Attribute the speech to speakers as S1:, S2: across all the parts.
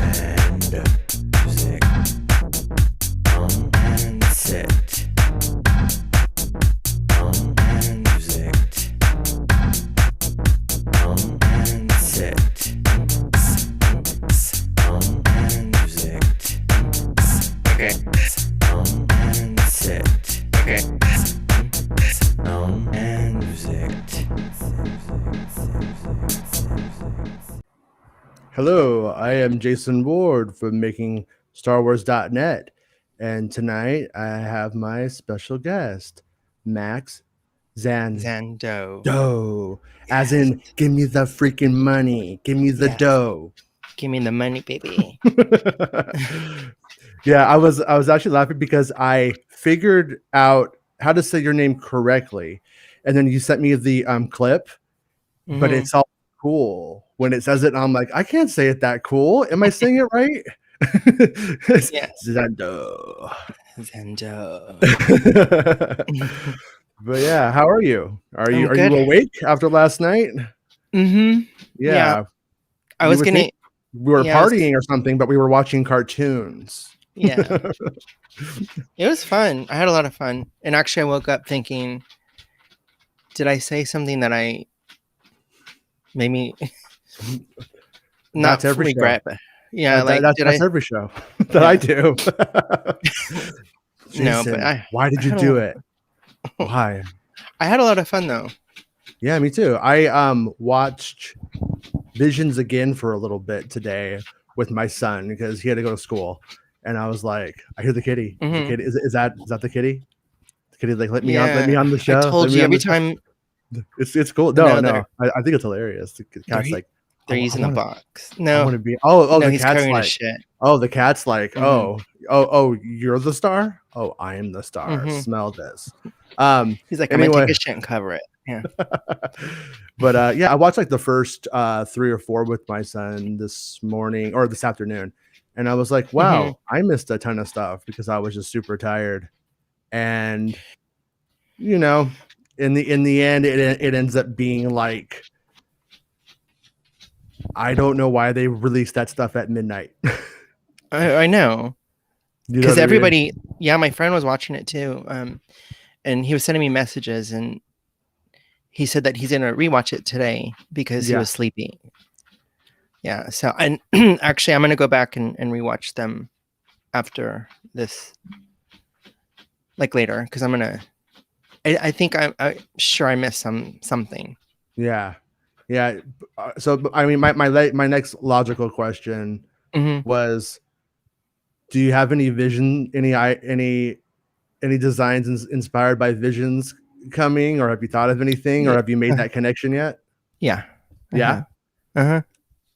S1: and music. And sit. And music. And sit. And music. Okay. And sit. Okay. And music.
S2: Hello, I am Jason Ward from MakingStarWars.net, and tonight I have my special guest, Max
S1: Xandaux.
S2: As in, give me the freaking money, give me the dough.
S1: Give me the money, baby.
S2: Yeah, I was actually laughing because I figured out how to say your name correctly, and then you sent me the clip, but it's all cool when it says it, and I'm like, I can't say it that cool. Am I saying it right?
S1: Yes.
S2: Xandaux. But yeah, how are you? Are you awake after last night? Yeah.
S1: I was gonna.
S2: We were partying or something, but we were watching cartoons.
S1: Yeah. It was fun. I had a lot of fun, and actually, I woke up thinking, did I say something that I maybe not
S2: every
S1: regret? But yeah,
S2: that's every show that I do. Jason,
S1: no, but
S2: why did you do it? Why?
S1: I had a lot of fun though.
S2: Yeah, me too. I watched Visions again for a little bit today with my son because he had to go to school, and I was like, I hear the kitty. The kitty is that the kitty? The kitty like let me on the show.
S1: I told you every time.
S2: It's cool. No. I think it's hilarious. The cat's like
S1: they're using a box. No,
S2: I want to be. Oh,
S1: no,
S2: the
S1: he's
S2: cat's like
S1: shit.
S2: Oh, the cat's like oh, you're the star. Oh, I am the star. Smell this.
S1: He's like, I'm gonna take a shit and cover it. Yeah.
S2: But yeah, I watched like the first 3 or 4 with my son this morning or this afternoon, and I was like, wow, I missed a ton of stuff because I was just super tired. And you know, in the end, it ends up being like, I don't know why they released that stuff at midnight.
S1: I know. Because everybody, my friend was watching it too. And he was sending me messages, and he said that he's going to rewatch it today because he was sleepy. Yeah. So, and actually, I'm going to go back and rewatch them after this, like later, because I'm going to, I think I'm sure I missed something.
S2: Yeah. Yeah. So, I mean, my next logical question was, do you have any vision, any designs inspired by Visions coming, or have you thought of anything, or have you made that connection yet?
S1: Yeah.
S2: Yeah.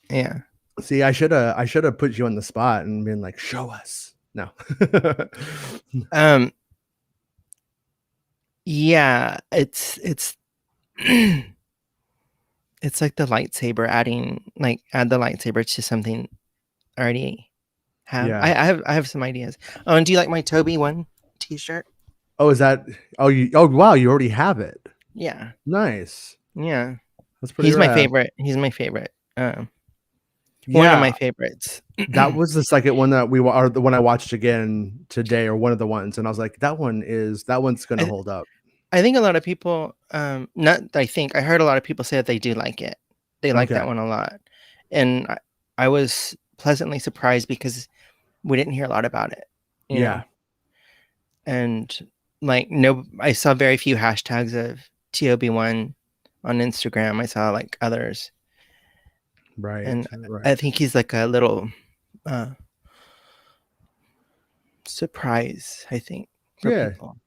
S1: Yeah.
S2: See, I should have put you on the spot and been like, show us. No.
S1: Yeah, it's it's like the lightsaber, add the lightsaber to something I already have. Yeah. I have some ideas. Oh, and do you like my Toby one t-shirt?
S2: Oh, is that? Oh, wow, you already have it.
S1: Yeah.
S2: Nice.
S1: Yeah.
S2: That's pretty.
S1: He's my favorite. He's my favorite. One of my favorites.
S2: That was the second one that or the one I watched again today, or one of the ones, and I was like, that one's gonna hold up.
S1: I think a lot of people, I heard a lot of people say that they do like it. They like that one a lot. And I was pleasantly surprised because we didn't hear a lot about it. You know? And like, I saw very few hashtags of TOB1 on Instagram. I saw like others.
S2: Right.
S1: And I think he's like a little surprise, I think, for people.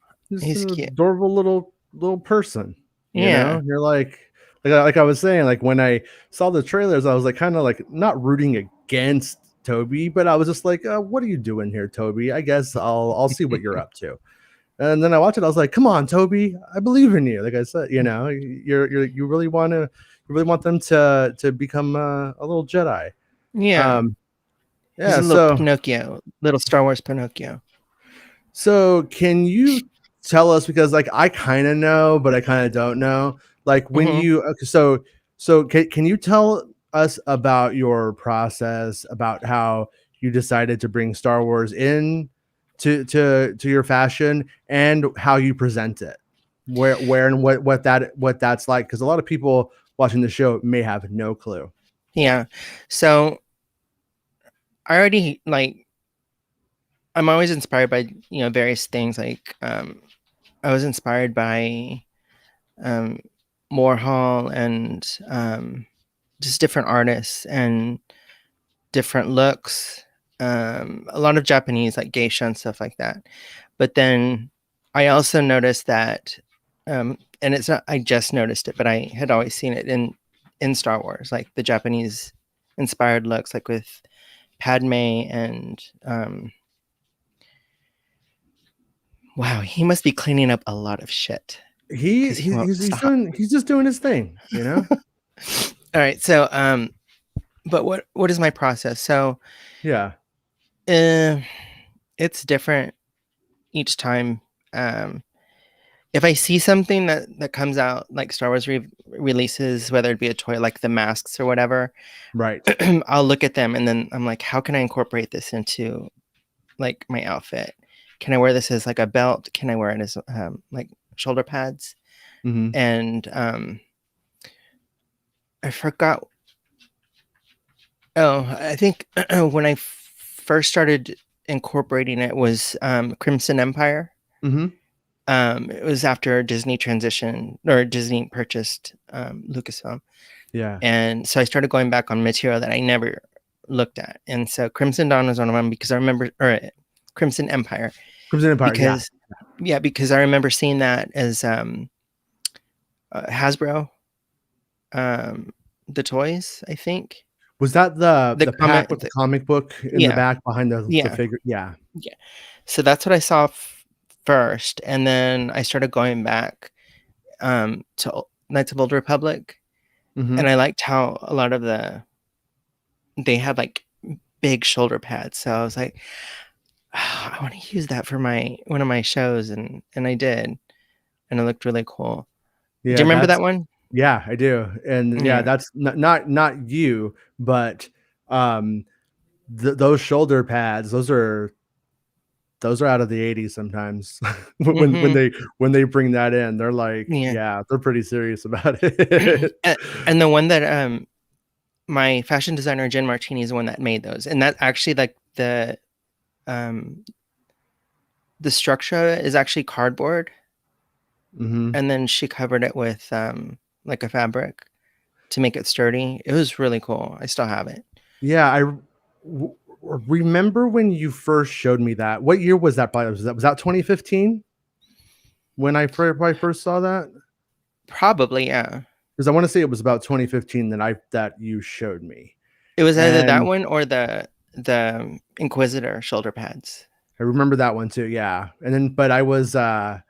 S1: He's
S2: an
S1: cute,
S2: adorable little person. You know? You're like I was saying, like when I saw the trailers, I was like kind of like not rooting against Toby, but I was just like, what are you doing here, Toby? I guess I'll see what you're up to. And then I watched it. I was like, come on, Toby, I believe in you. Like I said, you know, you really want them to become a little Jedi.
S1: Yeah. He's a little Pinocchio, little Star Wars Pinocchio.
S2: So can you tell us, because like I kind of know, but I kind of don't know, like when you so can you tell us about your process, about how you decided to bring Star Wars in to your fashion, and how you present it, where and what that's like, because a lot of people watching the show may have no clue.
S1: Yeah. So I already I'm always inspired by, various things. I was inspired by Warhol and just different artists and different looks. A lot of Japanese, like geisha and stuff like that. But then I also noticed that, and it's not, I just noticed it, but I had always seen it in Star Wars, like the Japanese inspired looks, like with Padme and wow, he must be cleaning up a lot of shit because he won't stop.
S2: He's just doing his thing, you know.
S1: All right, so but what is my process? So
S2: Yeah.
S1: It's different each time. If I see something that comes out, like Star Wars releases, whether it be a toy like the masks or whatever,
S2: Right.
S1: I'll look at them and then I'm like, how can I incorporate this into like my outfit? Can I wear this as like a belt? Can I wear it as like shoulder pads?
S2: Mm-hmm.
S1: And I forgot. Oh, I think when I first started incorporating it was Crimson Empire.
S2: Mm-hmm.
S1: It was after Disney transition or Disney purchased Lucasfilm.
S2: Yeah.
S1: And so I started going back on material that I never looked at. And so Crimson Dawn was one of them because I remember, or Crimson Empire.
S2: Crimson Empire,
S1: because I remember seeing that as Hasbro, the toys, I think.
S2: Was that the pack with the comic book in the back behind the figure? Yeah.
S1: Yeah. So that's what I saw first. And then I started going back to Knights of Old Republic.
S2: Mm-hmm.
S1: And I liked how a lot of they had like big shoulder pads. So I was like, I want to use that for one of my shows. And I did. And it looked really cool.
S2: Yeah,
S1: do you remember that one?
S2: Yeah, I do. And yeah, that's not you, but those shoulder pads, those are out of the 80s sometimes. when they bring that in, they're like, yeah, they're pretty serious about it.
S1: And the one that my fashion designer Jen Martini is the one that made those, and that actually like the structure is actually cardboard, and then she covered it with like a fabric to make it sturdy. It was really cool. I still have it.
S2: Yeah, I remember when you first showed me that. What year was that? Was that 2015 when I first saw that?
S1: Probably, yeah.
S2: Because I want to say it was about 2015 that you showed me.
S1: It was either that one or the Inquisitor shoulder pads.
S2: I remember that one too. Yeah, and then but I was it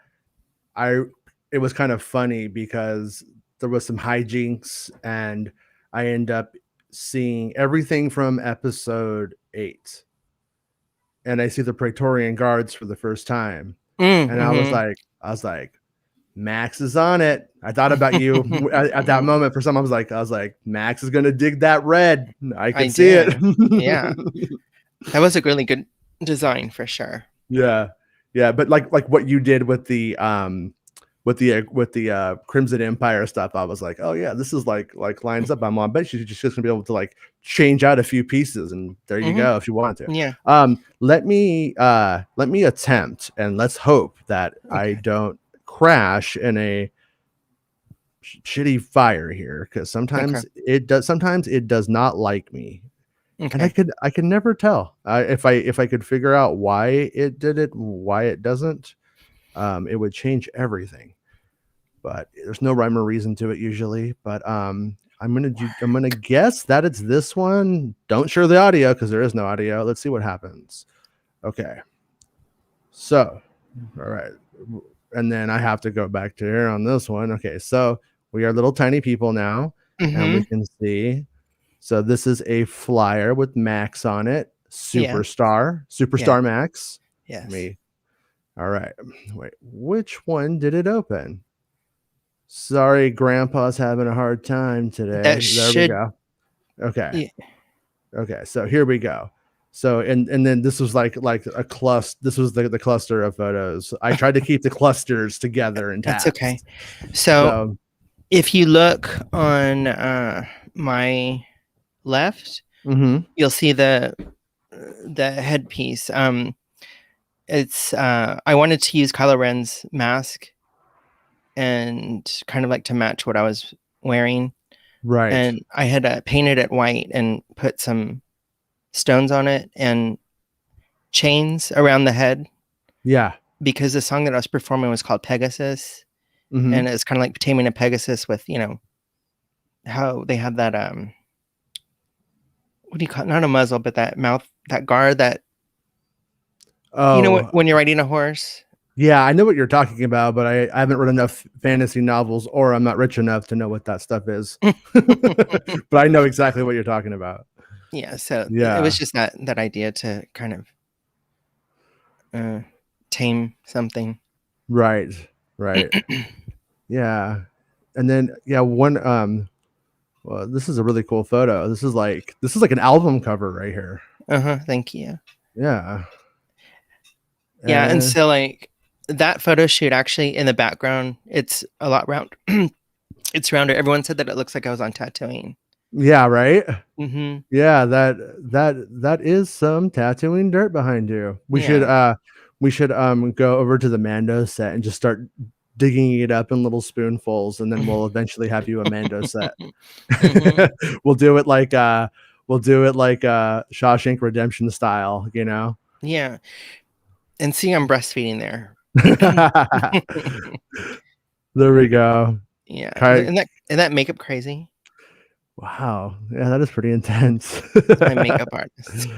S2: was kind of funny because there was some hijinks, and I end up seeing everything from episode 8, and I see the Praetorian Guards for the first time, and I was like, Max is on it. I thought about you at that moment. For some, I was like, Max is gonna dig that red. I can see it.
S1: Yeah, that was a really good design for sure.
S2: Yeah, but like what you did with the Crimson Empire stuff, I was like, oh yeah, this is like lines up. I bet she's just gonna be able to like change out a few pieces, and there you go if you want to.
S1: Yeah.
S2: Let me attempt, and let's hope that I don't crash in a shitty fire here, because sometimes it does not like me. And I could never tell if I could figure out why it did it, why it doesn't. It would change everything, but there's no rhyme or reason to it usually. But I'm gonna guess that it's this one. Don't share the audio because there is no audio. Let's see what happens. Okay, so all right, and then I have to go back to here on this one. Okay, so we are little tiny people now, and we can see. So this is a flyer with Max on it. Superstar Max.
S1: Yes.
S2: Me. All right. Wait, which one did it open? Sorry, Grandpa's having a hard time today.
S1: We go.
S2: Okay.
S1: Yeah.
S2: Okay. So here we go. So and then this was like a cluster. This was the cluster of photos. I tried to keep the clusters together in
S1: That's
S2: tabs.
S1: okay. So if you look on my left, you'll see the headpiece. It's I wanted to use Kylo Ren's mask and kind of like to match what I was wearing.
S2: Right.
S1: And I had painted it white and put some stones on it and chains around the head.
S2: Yeah.
S1: Because the song that I was performing was called Pegasus. And it's kind of like taming a Pegasus with, how they have that, what do you call it? Not a muzzle, but that mouth, that guard that, when you're riding a horse.
S2: Yeah, I know what you're talking about, but I haven't read enough fantasy novels, or I'm not rich enough to know what that stuff is. But I know exactly what you're talking about.
S1: Yeah, so it was just that idea to kind of tame something.
S2: Right. Yeah. And then one well, this is a really cool photo. This is like an album cover right here.
S1: Thank you.
S2: Yeah.
S1: Yeah, and so like that photo shoot, actually in the background, it's a lot round. It's rounder. Everyone said that it looks like I was on Tatooine.
S2: Yeah, right. Yeah, that is some tattooing dirt behind you. We should go over to the Mando set and just start digging it up in little spoonfuls, and then we'll eventually have you a Mando set. We'll do it like Shawshank Redemption style,
S1: Yeah. And see, I'm breastfeeding there.
S2: There we go.
S1: Yeah. Isn't that makeup crazy?
S2: Wow. Yeah, that is pretty intense.
S1: My makeup artist.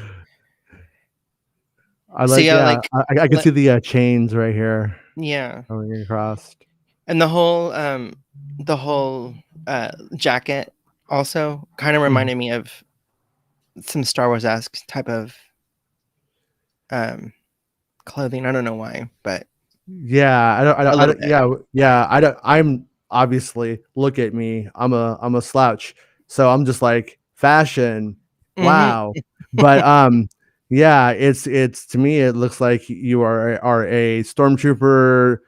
S2: I like, I can see the chains right here.
S1: Yeah.
S2: Going across.
S1: And the whole jacket also kind of reminded me of some Star Wars-esque type of clothing. I don't know why, but
S2: I'm obviously, look at me. I'm a slouch. So I'm just like, fashion. Wow. But yeah, it's to me it looks like you are a stormtrooper.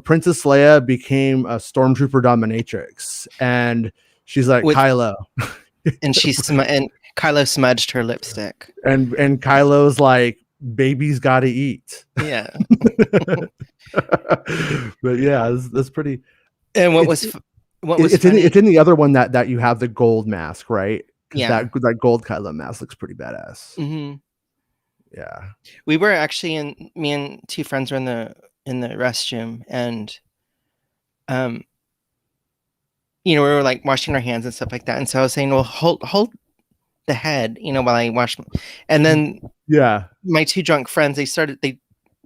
S2: Princess Leia became a stormtrooper dominatrix, and she's like, Kylo.
S1: And and Kylo smudged her lipstick.
S2: And Kylo's like, baby's got to eat.
S1: Yeah.
S2: But yeah, that's pretty.
S1: And it's
S2: in the other one that you have the gold mask, right?
S1: Yeah.
S2: That gold Kylo mask looks pretty badass. Yeah.
S1: We were actually me and two friends were in the restroom, and we were like washing our hands and stuff like that. And so I was saying, well, hold the head, while I wash. And then my two drunk friends, they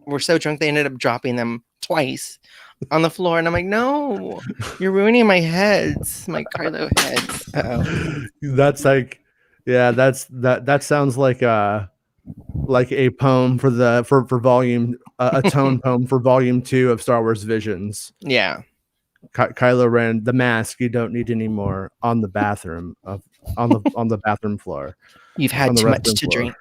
S1: were so drunk they ended up dropping them twice on the floor, and I'm like, no, you're ruining my heads, my Kylo heads.
S2: That's like, yeah, that sounds like a poem for volume, a tone poem for volume 2 of Star Wars Visions.
S1: Yeah.
S2: Kylo Ren, the mask you don't need anymore, on the bathroom on the bathroom floor.
S1: You've had too much to drink.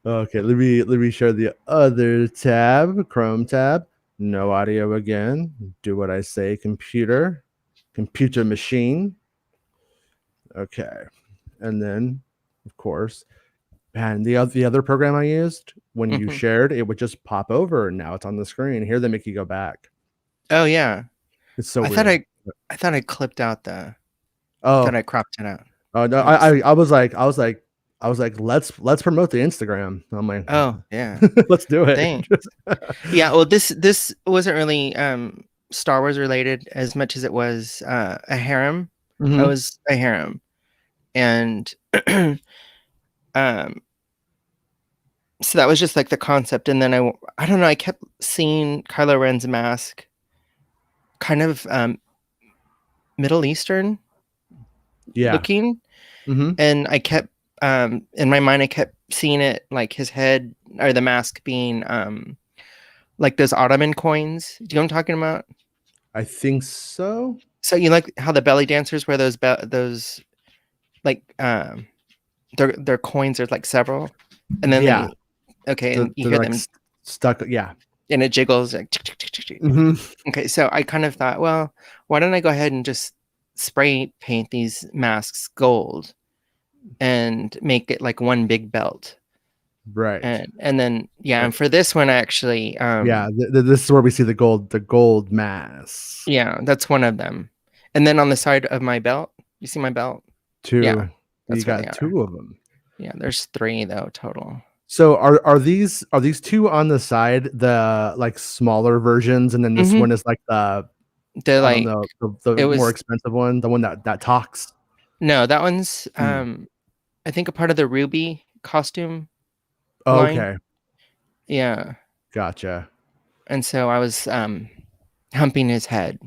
S2: Okay, let me share the other tab, Chrome tab. No audio again. Do what I say, computer machine. Okay, and then of course, and the other program I used, when you shared, it would just pop over, and now it's on the screen. Here they make you go back.
S1: Oh yeah,
S2: it's so weird.
S1: I thought I clipped out the.
S2: Oh,
S1: I thought I cropped it out.
S2: Oh no, I was like, let's promote the Instagram. I'm like,
S1: oh yeah,
S2: let's do it.
S1: Thanks. Yeah, well, this wasn't really Star Wars related as much as it was a harem. I was a harem, and so that was just like the concept. And then I don't know, I kept seeing Kylo Ren's mask kind of Middle Eastern looking, and I kept in my mind I kept seeing it like his head or the mask being like those Ottoman coins. Do you know what I'm talking about?
S2: I think so.
S1: So you like how the belly dancers wear those like their coins are like several, and then
S2: Yeah.
S1: and you
S2: They're
S1: hear
S2: like
S1: them
S2: stuck. Yeah.
S1: and it jiggles like. Okay, so I kind of thought, well, why don't I go ahead and just spray paint these masks gold and make it like one big belt.
S2: Right.
S1: And then and for this one I actually
S2: this is where we see the gold mask.
S1: Yeah, that's one of them. And then on the side of my belt, you see my belt? Yeah,
S2: Two.
S1: that's
S2: You
S1: where they
S2: got
S1: are.
S2: 2 of them.
S1: Yeah, there's 3 though total.
S2: So are these 2 on the side the like smaller versions, and then this one is like the
S1: They're
S2: I don't
S1: like
S2: know, the more expensive one, the one that talks?
S1: No, that one's I think a part of the Ruby costume line.
S2: Okay.
S1: Yeah.
S2: Gotcha.
S1: And so I was humping his head.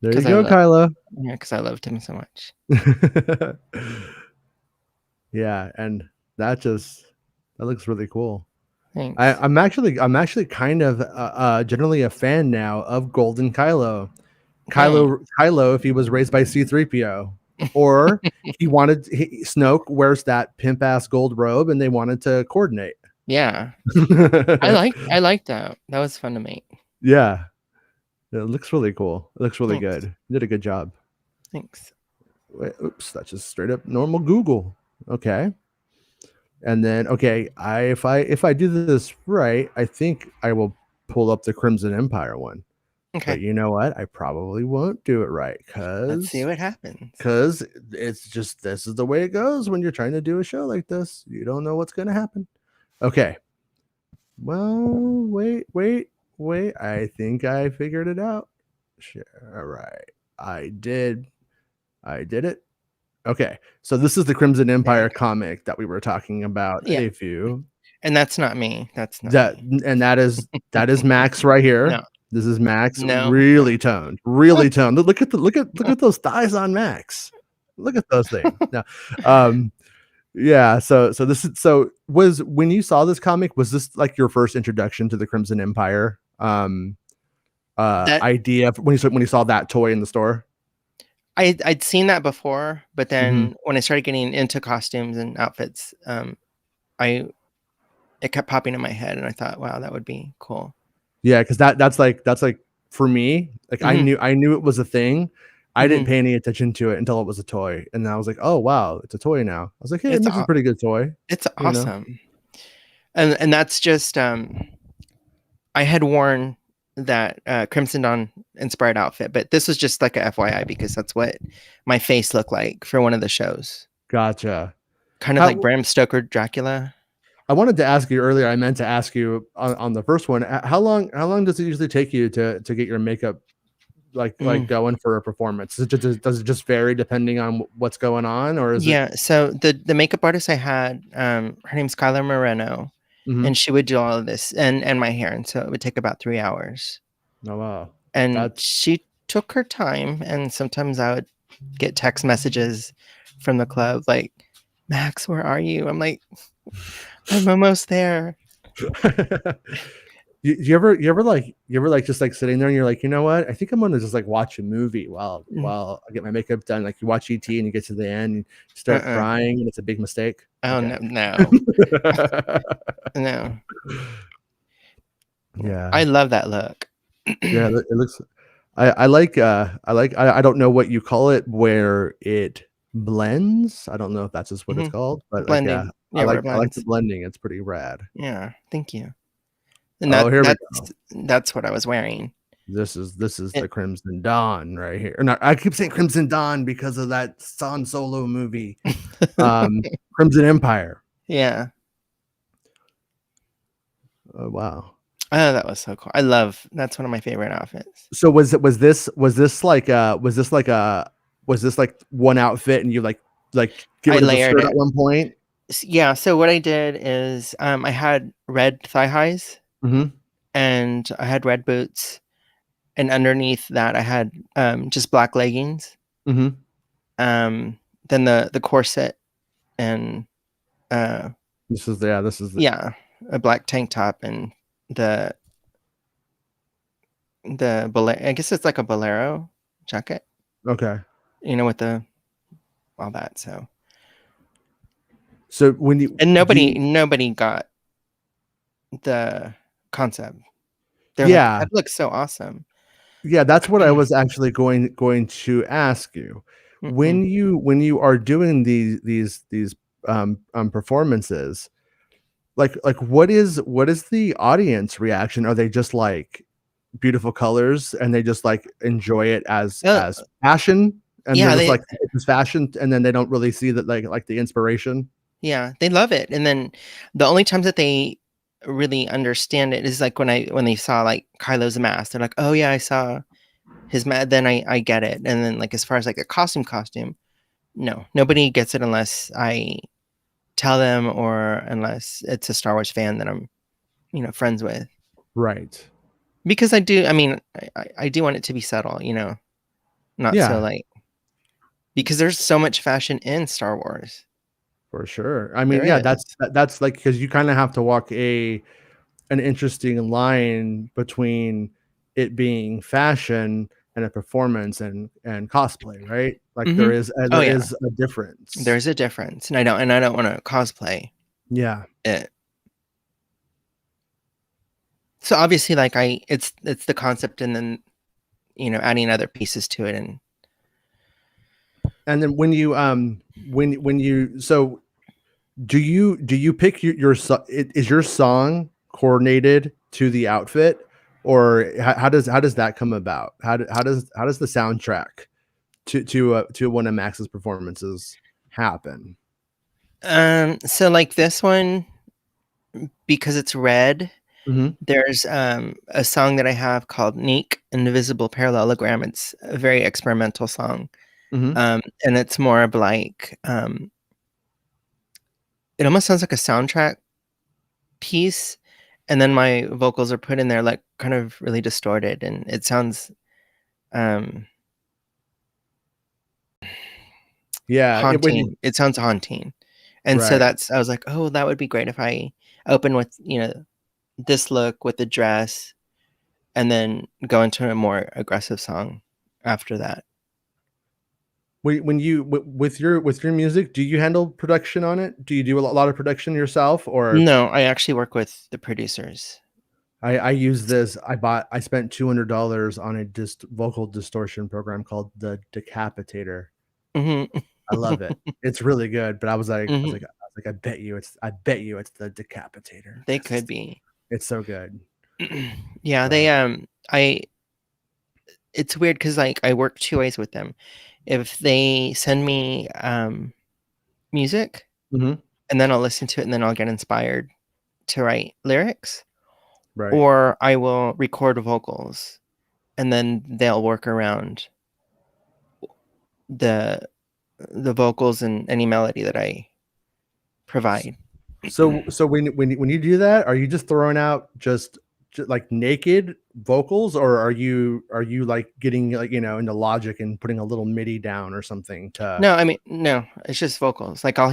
S2: There you go, Kylo.
S1: Yeah, because I loved him so much.
S2: Yeah, and that looks really cool.
S1: Thanks.
S2: I'm actually kind of generally a fan now of Golden Kylo. Kylo, if he was raised by C-3PO, or Snoke wears that pimp ass gold robe, and they wanted to coordinate.
S1: Yeah, I like that. That was fun to make.
S2: Yeah, it looks really cool. It looks really
S1: Thanks.
S2: good. You did a good job.
S1: Thanks.
S2: Wait, oops, that's just straight up normal Google. Okay. And then if I do this right, I think I will pull up the Crimson Empire one.
S1: Okay.
S2: But you know what? I probably won't do it right
S1: let's see what happens.
S2: Because it's just this is the way it goes when you're trying to do a show like this. You don't know what's gonna happen. Okay. Well, wait. I think I figured it out. Sure. All right. I did it. Okay, so this is the Crimson Empire comic that we were talking about a few.
S1: And that's not me. That's not
S2: that,
S1: me.
S2: And that is Max right here.
S1: No.
S2: This is Max,
S1: No.
S2: really toned, really toned. Look at those thighs on Max. Look at those things. Now, yeah. So was when you saw this comic, was this like your first introduction to the Crimson Empire idea when you saw that toy in the store?
S1: I'd seen that before, but then when I started getting into costumes and outfits, it kept popping in my head, and I thought, wow, that would be cool.
S2: Yeah, because that's like for me, like I knew it was a thing. I didn't pay any attention to it until it was a toy, and I was like, oh wow, it's a toy now. I was like, hey, it makes a pretty good toy.
S1: It's awesome. And that's just I had worn that Crimson Dawn inspired outfit, but this was just like a FYI because that's what my face looked like for one of the shows.
S2: Gotcha.
S1: Kind of like Bram Stoker Dracula.
S2: I wanted to ask you earlier. I meant to ask you on the first one. How long does it usually take you to get your makeup like going for a performance? Does it just vary depending on what's going on, or is it?
S1: So the makeup artist I had, her name's Kyla Moreno. And she would do all of this and my hair, and so it would take about 3 hours.
S2: Oh wow!
S1: And she took her time, and sometimes I would get text messages from the club like, "Max, where are you?" I'm like, "I'm almost there."
S2: You ever just like sitting there and you're like, you know what? I think I'm gonna just like watch a movie while I get my makeup done. Like you watch ET and you get to the end, and you start crying, and it's a big mistake.
S1: Oh no. No.
S2: Yeah,
S1: I love that look.
S2: Yeah, it looks. I like. I don't know what you call it, where it blends. I don't know if that's just what it's called, but
S1: blending.
S2: I like the blending. It's pretty rad.
S1: Yeah, thank you. And that's what I was wearing.
S2: This is the Crimson Dawn right here. No, I keep saying Crimson Dawn because of that Han Solo movie, Crimson Empire.
S1: Yeah.
S2: Oh wow.
S1: Oh, that was so cool. That's one of my favorite outfits.
S2: So was this like one outfit and you like get rid of the skirt at one point?
S1: Yeah. So what I did is I had red thigh highs. And I had red boots, and underneath that I had just black leggings. Then the corset, and
S2: this is
S1: a black tank top, and the I guess it's like a bolero jacket.
S2: Okay.
S1: With all that.
S2: So when you
S1: and
S2: do you,
S1: nobody got the concept. They're like,
S2: yeah,
S1: that looks so awesome.
S2: yeah, that's what I was actually going to ask you.
S1: Mm-hmm.
S2: When you are doing these performances, like what is the audience reaction? Are they just like beautiful colors and they just like enjoy it
S1: Uh,
S2: as fashion, and they're
S1: yeah,
S2: just like it's fashion, and then they don't really see that like the inspiration?
S1: they love it. And then the only times that they really understand it is like when they saw like Kylo's mask. They're like, oh yeah, I saw his mask. Then I get it. And then like as far as like a costume, no, nobody gets it unless I tell them or unless it's a Star Wars fan that I'm friends with.
S2: Right.
S1: Because I do want it to be subtle, not so
S2: Yeah,
S1: like, because there's so much fashion in Star Wars.
S2: for sure. I mean,
S1: There
S2: yeah,
S1: is.
S2: that's like, because you kind of have to walk an interesting line between it being fashion and a performance and cosplay, right? Like
S1: Mm-hmm. Oh
S2: there
S1: yeah,
S2: is a difference.
S1: there's a difference, and I don't want to cosplay
S2: Yeah.
S1: it. So obviously, like it's the concept, and then adding other pieces to it, and
S2: And then when you so do you pick is your song coordinated to the outfit, or how does that come about? How does the soundtrack to one of Max's performances happen?
S1: so like this one, because it's red.
S2: Mhm.
S1: There's a song that I have called "Neek Invisible Parallelogram." It's a very experimental song,
S2: Mhm.
S1: and it's more of like it almost sounds like a soundtrack piece, and then my vocals are put in there like kind of really distorted, and it sounds um
S2: Yeah, when you
S1: haunting. It sounds haunting. And so
S2: right.
S1: I was like, oh, that would be great if I open with this look with the dress, and then go into a more aggressive song after that.
S2: When you with your music, do you handle production on it? Do you do a lot of production yourself, or
S1: No, I actually work with the producers.
S2: I use this. I spent $200 on a vocal distortion program called the Decapitator.
S1: Hmm.
S2: I love it. It's really good, but
S1: Hmm.
S2: I bet you it's the Decapitator
S1: They
S2: because
S1: could be.
S2: it's so good.
S1: Yeah, they
S2: But
S1: I it's weird because like I work two ways with them. If they send me music,
S2: mhm,
S1: and then I'll listen to it, and then I'll get inspired to write lyrics,
S2: right.
S1: or I will record vocals, and then they'll work around the the vocals and any melody that I provide.
S2: So when you do that, are you just throwing out just like naked vocals, or are you like getting like into Logic and putting a little MIDI down or something to
S1: No, no, it's just vocals. Like
S2: wow.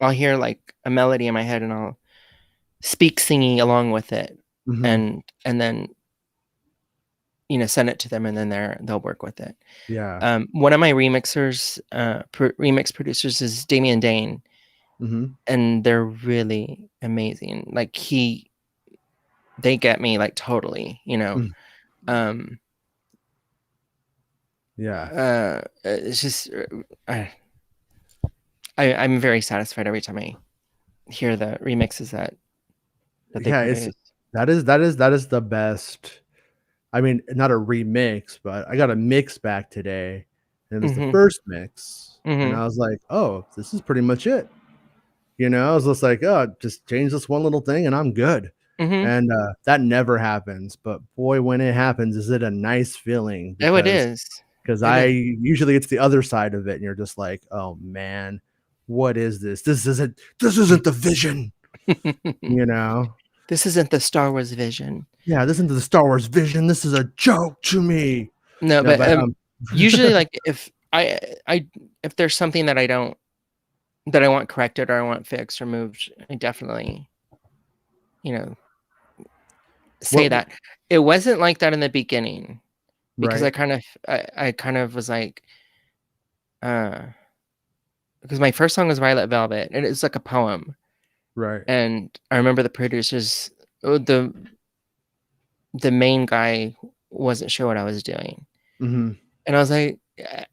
S1: I'll hear like a melody in my head, and I'll speak singing along with it,
S2: Mhm.
S1: and then send it to them, and then they'll work with it.
S2: Yeah.
S1: One of my remix producers is Damian Dane,
S2: Mhm.
S1: and they're really amazing. Like they get me like totally.
S2: Mm.
S1: Um,
S2: Yeah.
S1: it's just I'm very satisfied every time I hear the remixes that they
S2: Yeah, it's
S1: produce.
S2: that is the best. I mean, not a remix, but I got a mix back today, and it was the
S1: Mhm,
S2: first mix, and
S1: mhm,
S2: I was like, "Oh, this is pretty much it." I was just like, "Oh, just change this one little thing and I'm good."
S1: mhm.
S2: And, that never happens, but boy, when it happens, is it a nice feeling
S1: Oh, it
S2: because
S1: is. It
S2: I
S1: is.
S2: usually it's the other side of it, and you're just like, "Oh, man, what is this? This isn't the vision," you know?
S1: This isn't the Star Wars vision.
S2: Yeah, this isn't the Star Wars vision, this is a joke to me.
S1: No,
S2: No,
S1: but,
S2: but,
S1: usually, like, I if there's something that I want corrected or I want fixed or moved, I definitely, you know, say that. It wasn't like that in the beginning because
S2: right.
S1: I kind of was like, because my first song was Violet Velvet and it's like a poem.
S2: Right.
S1: And I remember the producers, the main guy wasn't sure what I was doing.
S2: Mm-hmm.
S1: And I was like,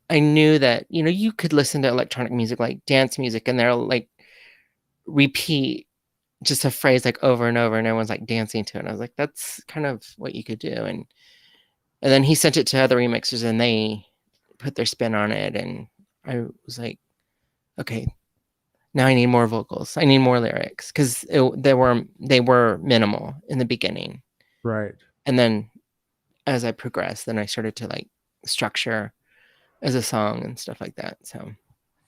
S1: I knew that, you could listen to electronic music, like dance music, and they'll like repeat just a phrase like over and over and everyone's like dancing to it. And I was like, that's kind of what you could do. And then he sent it to other remixers and they put their spin on it. And I was like, okay, now I need more vocals. I need more lyrics because they were minimal in the beginning.
S2: Right.
S1: And then as I progressed, then I started to like structure as a song and stuff like that. So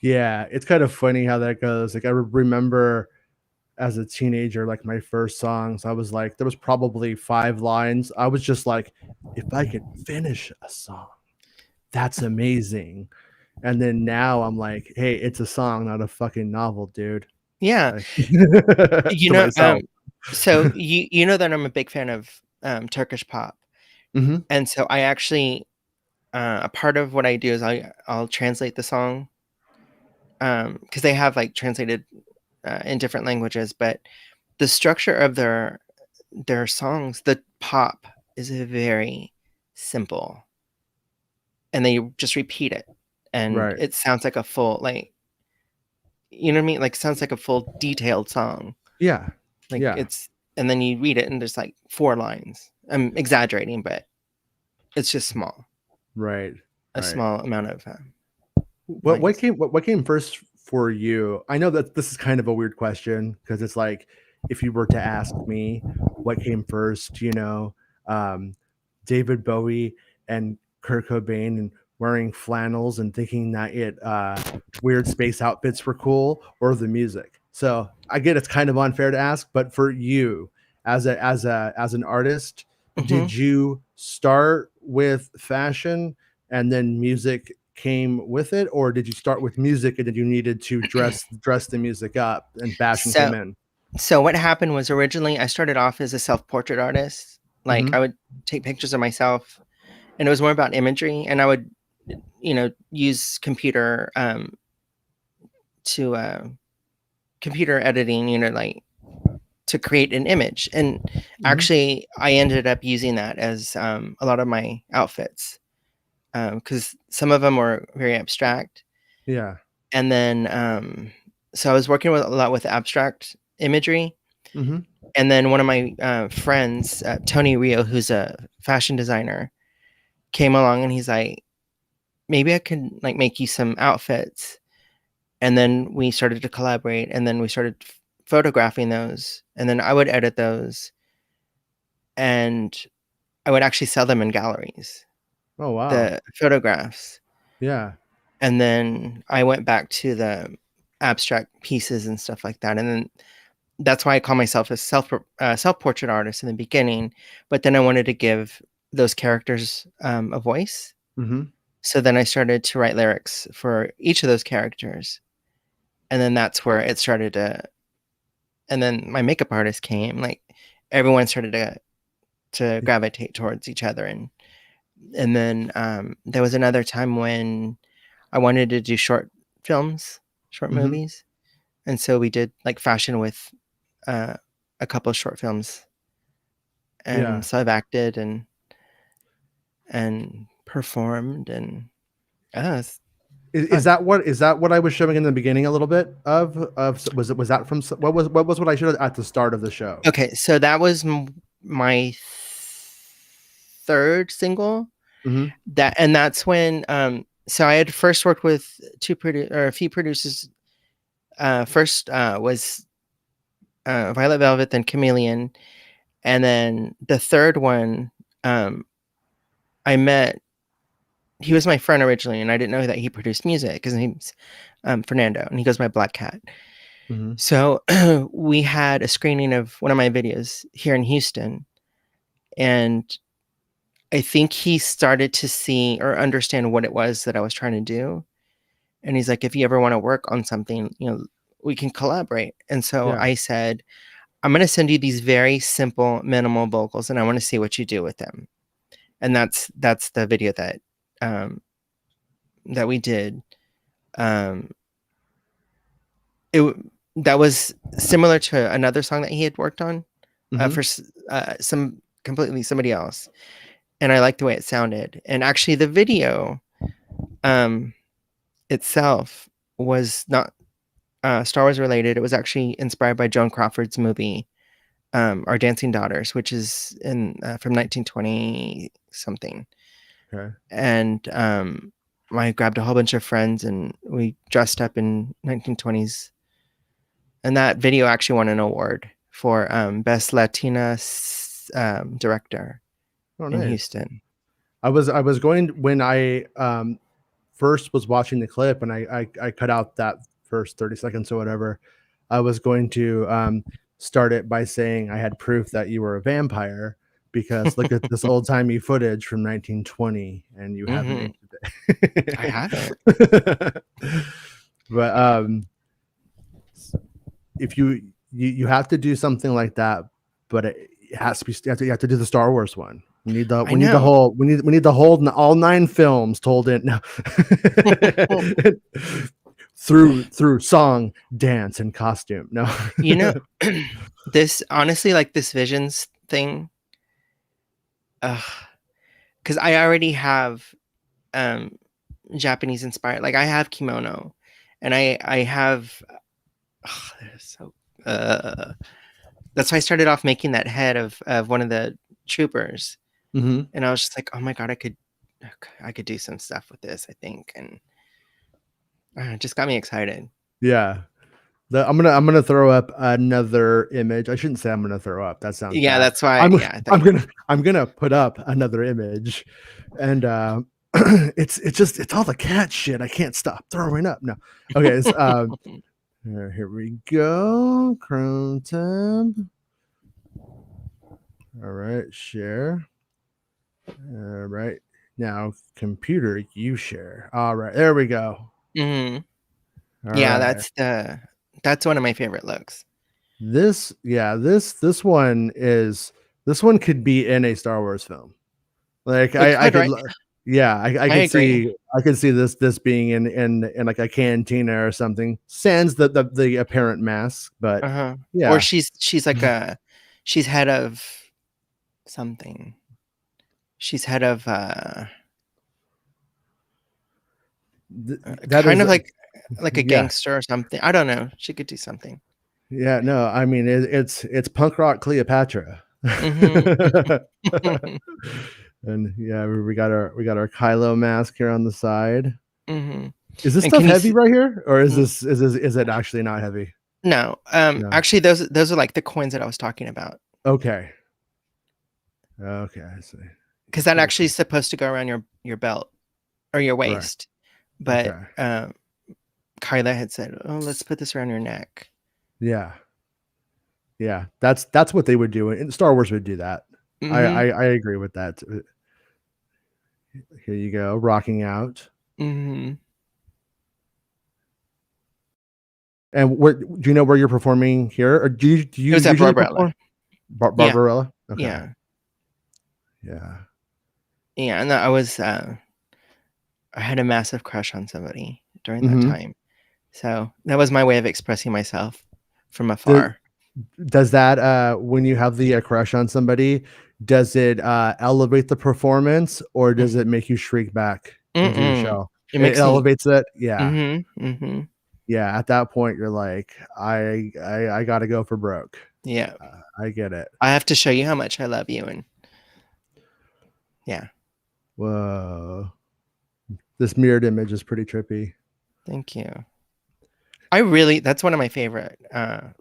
S2: yeah, it's kind of funny how that goes. Like I remember as a teenager, like my first songs, I was like, there was probably 5 lines. I was just like, if I could finish a song, that's amazing. And then now I'm like, hey, it's a song, not a fucking novel, dude.
S1: yeah,
S2: Like,
S1: you
S2: to
S1: know,
S2: myself.
S1: so you know that I'm a big fan of Turkish pop,
S2: Mm-hmm.
S1: and so I actually a part of what I do is I'll translate the song because they have like translated in different languages, but the structure of their songs, the pop is very simple, and they just repeat it, and
S2: Right.
S1: it sounds like a full like you know what I mean, like sounds like a full detailed song.
S2: Yeah.
S1: Like
S2: Yeah.
S1: it's and then you read it and there's like 4 lines. I'm exaggerating, but it's just small.
S2: Right.
S1: A
S2: Right.
S1: small amount of
S2: What
S1: lines.
S2: what came first for you? I know that this is kind of a weird question because it's like if you were to ask me what came first, um, David Bowie and Kurt Cobain and wearing flannels and thinking that weird space outfits were cool, or the music. So I get it's kind of unfair to ask, but for you as an artist,
S1: Mhm.
S2: did you start with fashion and then music came with it, or did you start with music and then you needed to dress the music up and fashion came
S1: So
S2: in?
S1: so what happened was originally I started off as a self-portrait artist. Like
S2: Mm-hmm.
S1: I would take pictures of myself and it was more about imagery and I would use to computer editing, like to create an image. And
S2: Mm-hmm.
S1: actually I ended up using that as a lot of my outfits because some of them were very abstract.
S2: Yeah.
S1: And then so I was working with a lot with abstract imagery.
S2: Mm-hmm.
S1: And then one of my friends, Tony Rio, who's a fashion designer, came along and he's like, maybe I could like make you some outfits. And then we started to collaborate and then we started photographing those. And then I would edit those and I would actually sell them in galleries,
S2: Oh wow.
S1: the photographs.
S2: Yeah.
S1: And then I went back to the abstract pieces and stuff like that. And then that's why I call myself a self-portrait artist in the beginning. But then I wanted to give those characters a voice.
S2: Mm-hmm.
S1: So then I started to write lyrics for each of those characters. And then that's where it started to, and then my makeup artist came, like everyone started to gravitate towards each other. And then there was another time when I wanted to do short films, short
S2: Mm-hmm.
S1: movies. And so we did like fashion with uh, a couple of short films. And
S2: Yeah.
S1: so I've acted and performed and it's
S2: Is
S1: fun.
S2: that what I was showing in the beginning a little bit of was that from what was what I showed at the start of the show?
S1: Okay, so that was my third single.
S2: Mm-hmm.
S1: That's when so I had first worked with a few producers. First was Violet Velvet, then Chameleon, and then the third one um I met. He was my friend originally, and I didn't know that he produced music because his name's Fernando, and he goes by Black Cat.
S2: Mm-hmm.
S1: So we had a screening of one of my videos here in Houston, and I think he started to see or understand what it was that I was trying to do. And he's like, if you ever want to work on something, we can collaborate. And so
S2: Yeah.
S1: I said, I'm going to send you these very simple, minimal vocals, and I want to see what you do with them. And that's the video that that we did. That was similar to another song that he had worked on for somebody else, and I liked the way it sounded. And actually, the video itself was not Star Wars related. It was actually inspired by Joan Crawford's movie, Our Dancing Daughters, which is from 1920 something.
S2: Okay.
S1: And I grabbed a whole bunch of friends and we dressed up in 1920s. And that video actually won an award for Best Latina Director in Houston.
S2: I was going when I first was watching the clip, and I cut out that first 30 seconds or whatever. I was going to start it by saying I had proof that you were a vampire, because look at this old timey footage from 1920, and you haven't aged it.
S1: I haven't.
S2: But if you have to do something like that, but it has to be, you have to do the Star Wars one. We need the whole all 9 films told in now. through song, dance, and costume. No,
S1: this honestly, like this Visions thing, because I already have Japanese inspired. Like I have kimono, and I have. So that's why I started off making that head of one of the troopers, and I was just like, oh my god, I could do some stuff with this, I think, and it just got me excited.
S2: Yeah. I'm gonna throw up another image. I shouldn't say I'm gonna throw up. That sounds bad.
S1: That's why
S2: I'm gonna put up another image, and it's all the cat shit. I can't stop throwing up. No, okay. Here we go. Chrome tab. All right, share. All right, now computer, you share. All right, there we go.
S1: Yeah, right. That's one of my favorite looks.
S2: This one could be in a Star Wars film. Like I could, right? I could see this being in like a cantina or something. Sans the apparent mask, but
S1: or she's like she's head of something. She's head of kind of like a gangster or something. I don't know. She could do something.
S2: Yeah, no, I mean it's punk rock Cleopatra. And we got our Kylo mask here on the side. Is this stuff heavy right here, or is it actually not heavy?
S1: No, actually those are like the coins that I was talking about.
S2: Okay, I see.
S1: Because that actually is supposed to go around your belt or your waist, right. But Kyla had said, "Oh, let's put this around your neck."
S2: Yeah, that's what they would do, and Star Wars would do that. I agree with that. Here you go, rocking out. And where do you know where you're performing here, or do you
S1: usually Barbarella?
S2: Barbarella? Yeah. Okay.
S1: Yeah, and I was I had a massive crush on somebody during that time, so that was my way of expressing myself from afar.
S2: Does that when you have the crush on somebody, does it elevate the performance, or does it make you shriek back into your shell? It elevates it. Yeah. Yeah, at that point you're like, I gotta go for broke.
S1: Yeah,
S2: I get it.
S1: I have to show you how much I love you. And yeah.
S2: Whoa, this mirrored image is pretty trippy.
S1: Thank you. That's one of my favorite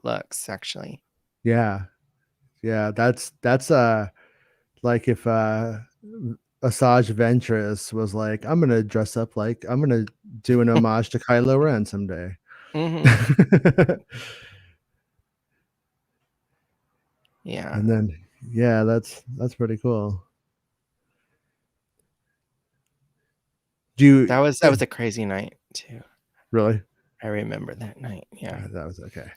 S1: looks, actually. Yeah,
S2: that's like if Asajj Ventress was like, I'm gonna dress up like, I'm gonna do an homage to Kylo Ren someday.
S1: Yeah.
S2: And then that's pretty cool.
S1: That was a crazy night too.
S2: Really?
S1: I remember that night. Yeah.
S2: That was okay.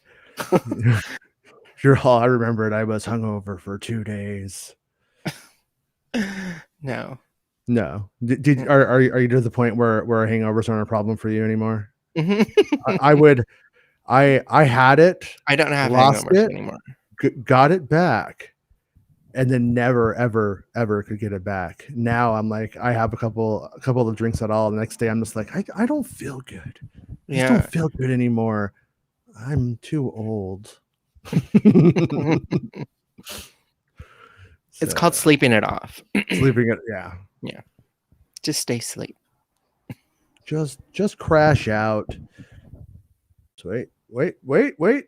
S2: You're all, I remembered I was hungover for 2 days.
S1: No.
S2: No. Are you to the point where hangovers aren't a problem for you anymore? I had it,
S1: I don't have
S2: lost
S1: hangovers
S2: it,
S1: anymore.
S2: got it back, and then never ever could get it back. Now I'm like, I have a couple of drinks at all. The next day I'm just like, I don't feel good. I just don't feel good anymore. I'm too old.
S1: It's called sleeping it off.
S2: Sleeping it, yeah.
S1: Yeah. Just stay asleep.
S2: Just crash out. So wait. Okay.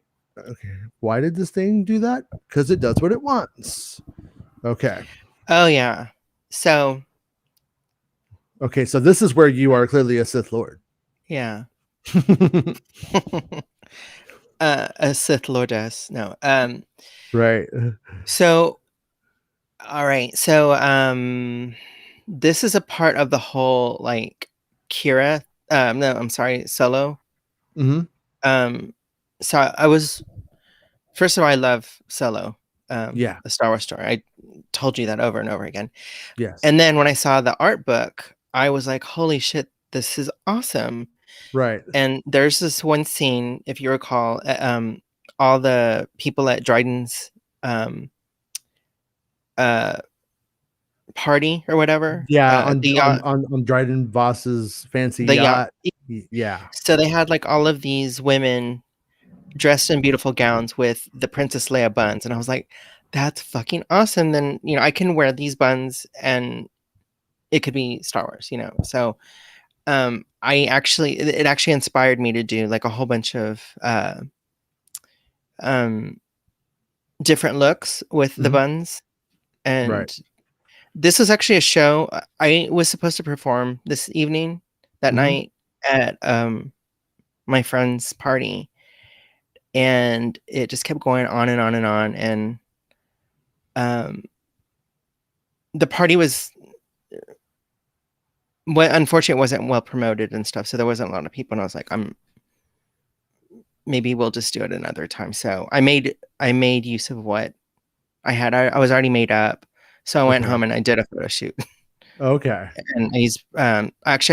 S2: Why did this thing do that? Because it does what it wants. Okay.
S1: Oh yeah. So
S2: okay, so this is where you are clearly a Sith Lord.
S1: Yeah. A Sith Lordess. No.
S2: Right.
S1: So all right. So this is a part of the whole like Kira. No, I'm sorry, Solo.
S2: Mm-hmm.
S1: So I was first of all, I love Solo.
S2: Yeah.
S1: The Star Wars story. I told you that over and over again.
S2: Yes.
S1: And then when I saw the art book, I was like, holy shit, this is awesome.
S2: Right.
S1: And there's this one scene, if you recall, all the people at Dryden's party or whatever.
S2: Yeah, on Dryden Voss's fancy yacht. Yeah.
S1: So they had like all of these women dressed in beautiful gowns with the Princess Leia buns, and I was like, that's fucking awesome. Then I can wear these buns and it could be Star Wars, So it actually inspired me to do like a whole bunch of different looks with the buns. And this was actually a show I was supposed to perform this evening, that night at my friend's party, and it just kept going on and on and on. And the party was, unfortunately, it wasn't well promoted and stuff, so there wasn't a lot of people. And I was like, maybe we'll just do it another time. So I made use of what I had. I was already made up, so I went home and I did a photo shoot.
S2: Okay.
S1: And I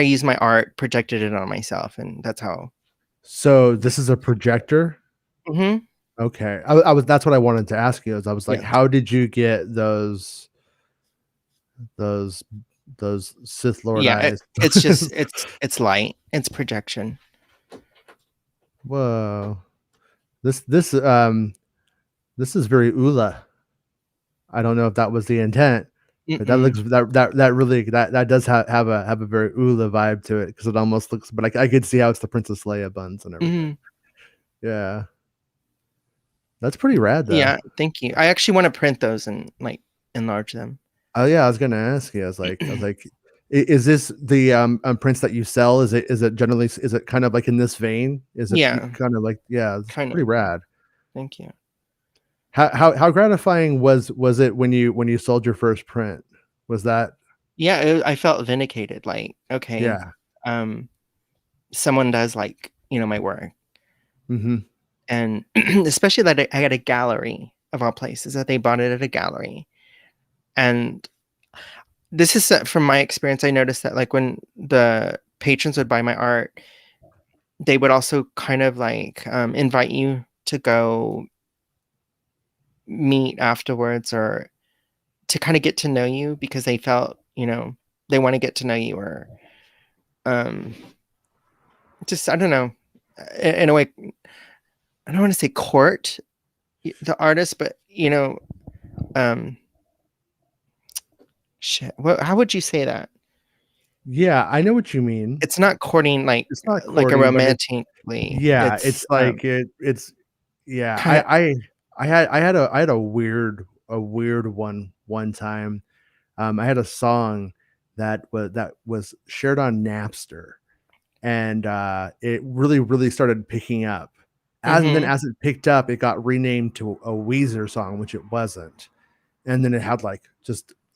S1: used my art, projected it on myself, and that's how.
S2: So this is a projector.
S1: Mm-hmm.
S2: Okay, that's what I wanted to ask you. I was like, how did you get those Sith Lord eyes?
S1: It's just it's light. It's projection.
S2: Whoa, this is very Ula. I don't know if that was the intent, but that looks that does have a very Ula vibe to it, because it almost looks. But I could see how it's the Princess Leia buns and everything. Yeah, that's pretty rad, though.
S1: Yeah, thank you. I actually want to print those and like enlarge them.
S2: Oh yeah, I was gonna ask you. I was like, is this the prints that you sell? Is it generally, is it kind of like in this vein? Is it kind of like, it's pretty rad.
S1: Thank you.
S2: How gratifying was it when you sold your first print? Was that?
S1: Yeah, I felt vindicated. Like, okay,
S2: yeah,
S1: someone does like my work,
S2: and
S1: especially that I had a gallery of all places, that they bought it at a gallery. And this is from my experience. I noticed that like when the patrons would buy my art, they would also kind of like invite you to go meet afterwards, or to kind of get to know you, because they felt they want to get to know you, or just, I don't know, in a way, I don't want to say court the artist, but shit, how would you say that?
S2: Yeah, I know what you mean.
S1: It's not courting, like
S2: it's not courting,
S1: like a romantically.
S2: Yeah, it's like it's yeah. I had a weird one time. I had a song that was shared on Napster, and it really started picking up. And then as it picked up, it got renamed to a Weezer song, which it wasn't. And then it had like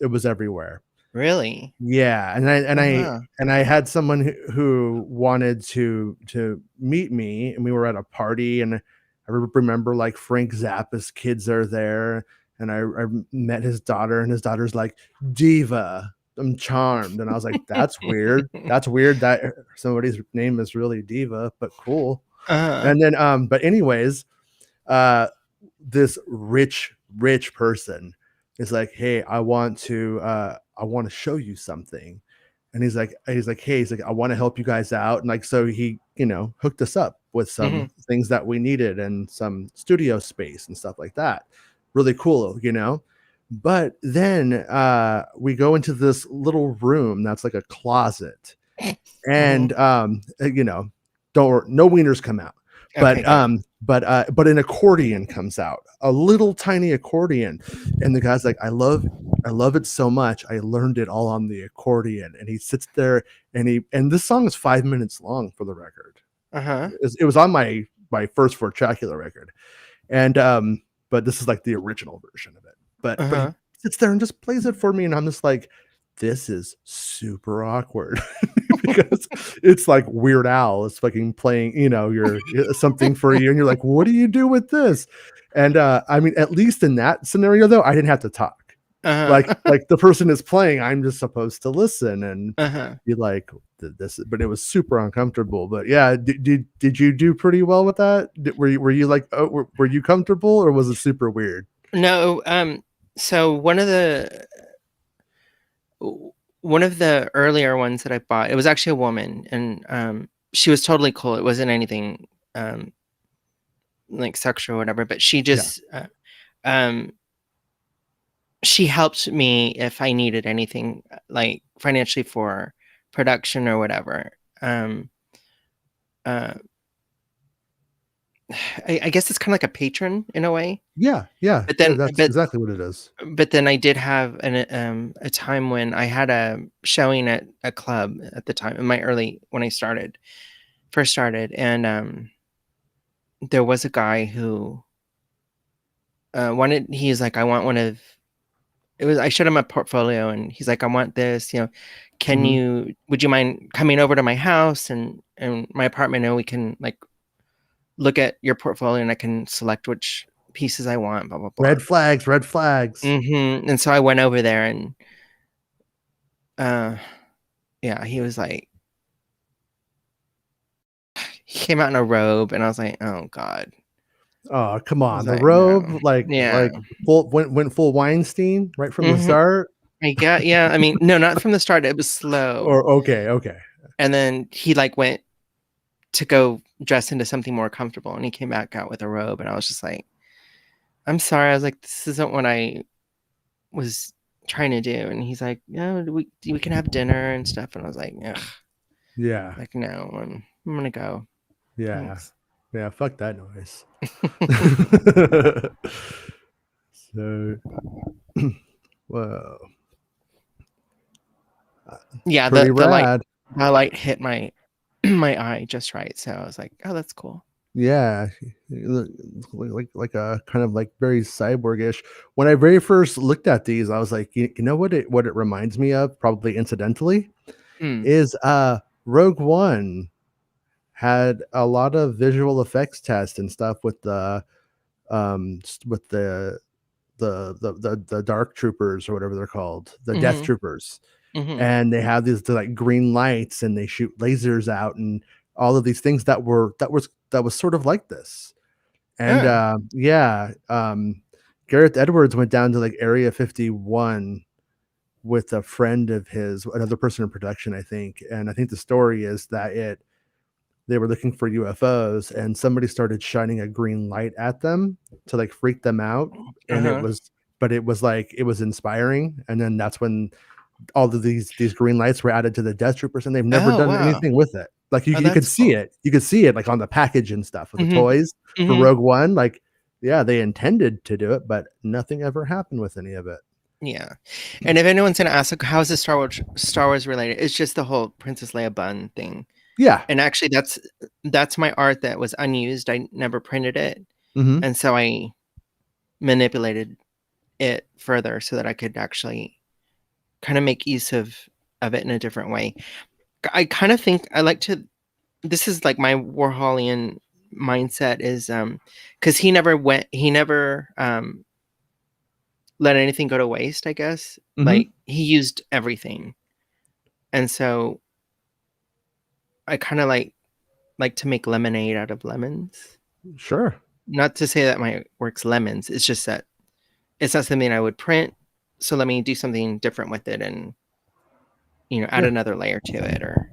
S2: it was everywhere.
S1: Really?
S2: Yeah, and I had someone who wanted to meet me, and we were at a party, and remember like Frank Zappa's kids are there, and I met his daughter, and his daughter's like, Diva, I'm charmed. And I was like, that's weird. That's weird that somebody's name is really Diva, but cool. And then but anyways, this rich person is like, hey, I want to show you something. And he's like, hey, I want to help you guys out. And like, so he, hooked us up with some things that we needed and some studio space and stuff like that. Really cool, But then we go into this little room that's like a closet. And no wieners come out. But
S1: Okay,
S2: but an accordion comes out, a little tiny accordion, and the guy's like, I love it so much, I learned it all on the accordion. And he sits there, and this song is 5 minutes long, for the record. It was on my first Fortracula record, and but this is like the original version of it. But he sits there and just plays it for me, and I'm just like, this is super awkward. Because it's like Weird Al is fucking playing, your something for you, and you're like, what do you do with this? And I mean, at least in that scenario, though, I didn't have to talk. Like the person is playing, I'm just supposed to listen and be like, this. But it was super uncomfortable. But yeah, did you do pretty well with that? Were you like, oh, were you comfortable, or was it super weird?
S1: No. So one of the earlier ones that I bought, it was actually a woman, and she was totally cool. It wasn't anything like sexual or whatever, but she just she helped me if I needed anything, like financially for production or whatever. I guess it's kind of like a patron in a way.
S2: Yeah,
S1: But then,
S2: that's exactly what it is.
S1: But then I did have a time when I had a showing at a club at the time, when I first started, and there was a guy who he's like, I want one of, I showed him a portfolio, and he's like, I want this, would you mind coming over to my house and my apartment, and we can like look at your portfolio, and I can select which pieces I want, blah, blah, blah.
S2: Red flags.
S1: And so I went over there, and yeah, he was like, he came out in a robe, and I was like, oh God.
S2: Oh, come on. The
S1: like,
S2: robe,
S1: no.
S2: like went full Weinstein right from the start.
S1: Yeah. I mean, no, not from the start. It was slow.
S2: Or okay.
S1: And then he like went to go dress into something more comfortable, and he came back out with a robe, and I was just like, I'm sorry. I was like, this isn't what I was trying to do. And he's like, no, we can have dinner and stuff. And I was like, ugh.
S2: Yeah.
S1: Like, no, I'm gonna go.
S2: Yeah. Thanks. Yeah, fuck that noise. So, whoa.
S1: Yeah, the light hit my eye just right. So I was like, oh, that's cool.
S2: Yeah, like a kind of like very cyborgish. When I very first looked at these, I was like, you know what it reminds me of, probably incidentally, is Rogue One had a lot of visual effects tests and stuff with the dark troopers, or whatever they're called, the death troopers. And they have these like green lights, and they shoot lasers out, and all of these things that was sort of like this. And Gareth Edwards went down to like Area 51 with a friend of his, another person in production, I think. And I think the story is that they were looking for UFOs, and somebody started shining a green light at them to like freak them out. And it was inspiring. And then that's when all of these green lights were added to the Death Troopers, and they've never done anything with it. Like you could see it. You could see it like on the package and stuff with the toys for Rogue One. Like, yeah, they intended to do it, but nothing ever happened with any of it.
S1: Yeah. And if anyone's gonna ask, like, how is this Star Wars related? It's just the whole Princess Leia bun thing.
S2: Yeah.
S1: And actually that's my art that was unused. I never printed it. And so I manipulated it further so that I could actually kind of make use of it in a different way. I kind of think I like to, this is like my Warholian mindset is because he never let anything go to waste, I guess.
S2: Mhm.
S1: Like, he used everything. And so I kind of like to make lemonade out of lemons.
S2: Sure.
S1: Not to say that my work's lemons. It's just that it's not something I would print. So let me do something different with it and, add another layer to it or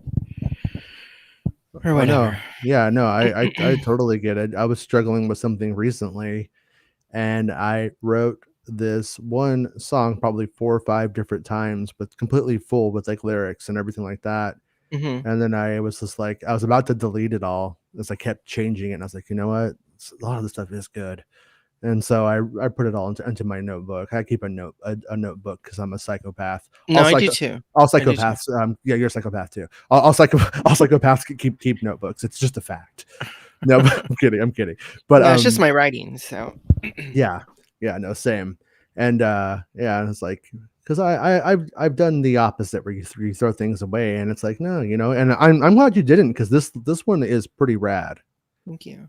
S1: whatever.
S2: No. Yeah, no, I totally get it. I was struggling with something recently, and I wrote this one song probably 4 or 5 different times, but completely full with like lyrics and everything like that.
S1: Mm-hmm.
S2: And then I was just like, I was about to delete it all as I kept changing it. And I was like, you know what? A lot of the stuff is good. And so I put it all into my notebook. I keep a notebook because I'm a psychopath.
S1: No, I do too.
S2: All psychopaths. Yeah, you're a psychopath too. All psychopaths keep notebooks. It's just a fact. No, I'm kidding. But
S1: no, it's just my writing. So
S2: yeah, no, same. And yeah, it's like because I've done the opposite where you throw things away, and it's like no, and I'm glad you didn't because this one is pretty rad.
S1: Thank you.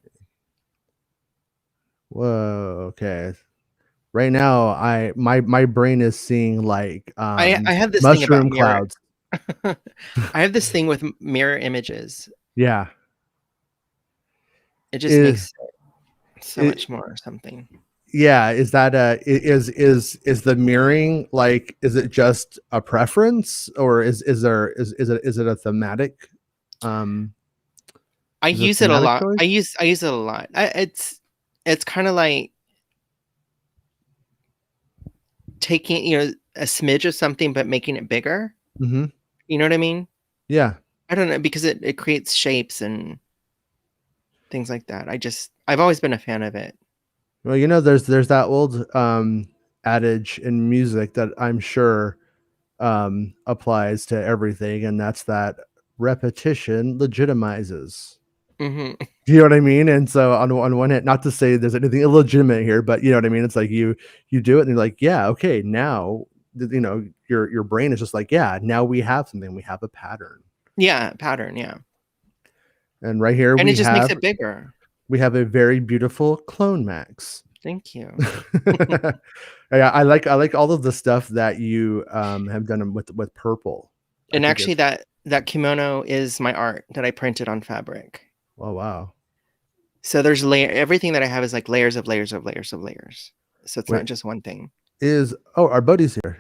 S2: Whoa, okay. Right now, my brain is seeing like
S1: I have this thing about
S2: mushroom clouds.
S1: I have this thing with mirror images.
S2: Yeah,
S1: it just makes so much more or something.
S2: Yeah, is that is the mirroring like is it just a preference or is it a thematic?
S1: I use it a lot. I use it a lot. It's kind of like taking a smidge of something but making it bigger.
S2: Mm-hmm.
S1: You know what I mean?
S2: Yeah.
S1: I don't know because it creates shapes and things like that. I've always been a fan of it.
S2: Well, there's that old adage in music that I'm sure applies to everything, and that's that repetition legitimizes.
S1: Mm-hmm.
S2: You know what I mean? And so on one hand, not to say there's anything illegitimate here, but you know what I mean? It's like you do it and you're like, yeah, okay, now your brain is just like, yeah, now we have something, we have a pattern.
S1: Yeah, pattern, yeah.
S2: And right here
S1: and it just makes it bigger.
S2: We have a very beautiful clone Max.
S1: Thank you.
S2: Yeah, I like all of the stuff that you have done with purple.
S1: And actually that kimono is my art that I printed on fabric.
S2: Oh wow.
S1: So there's everything that I have is like layers of layers of layers of layers. So it's not just one thing.
S2: Our buddy's here.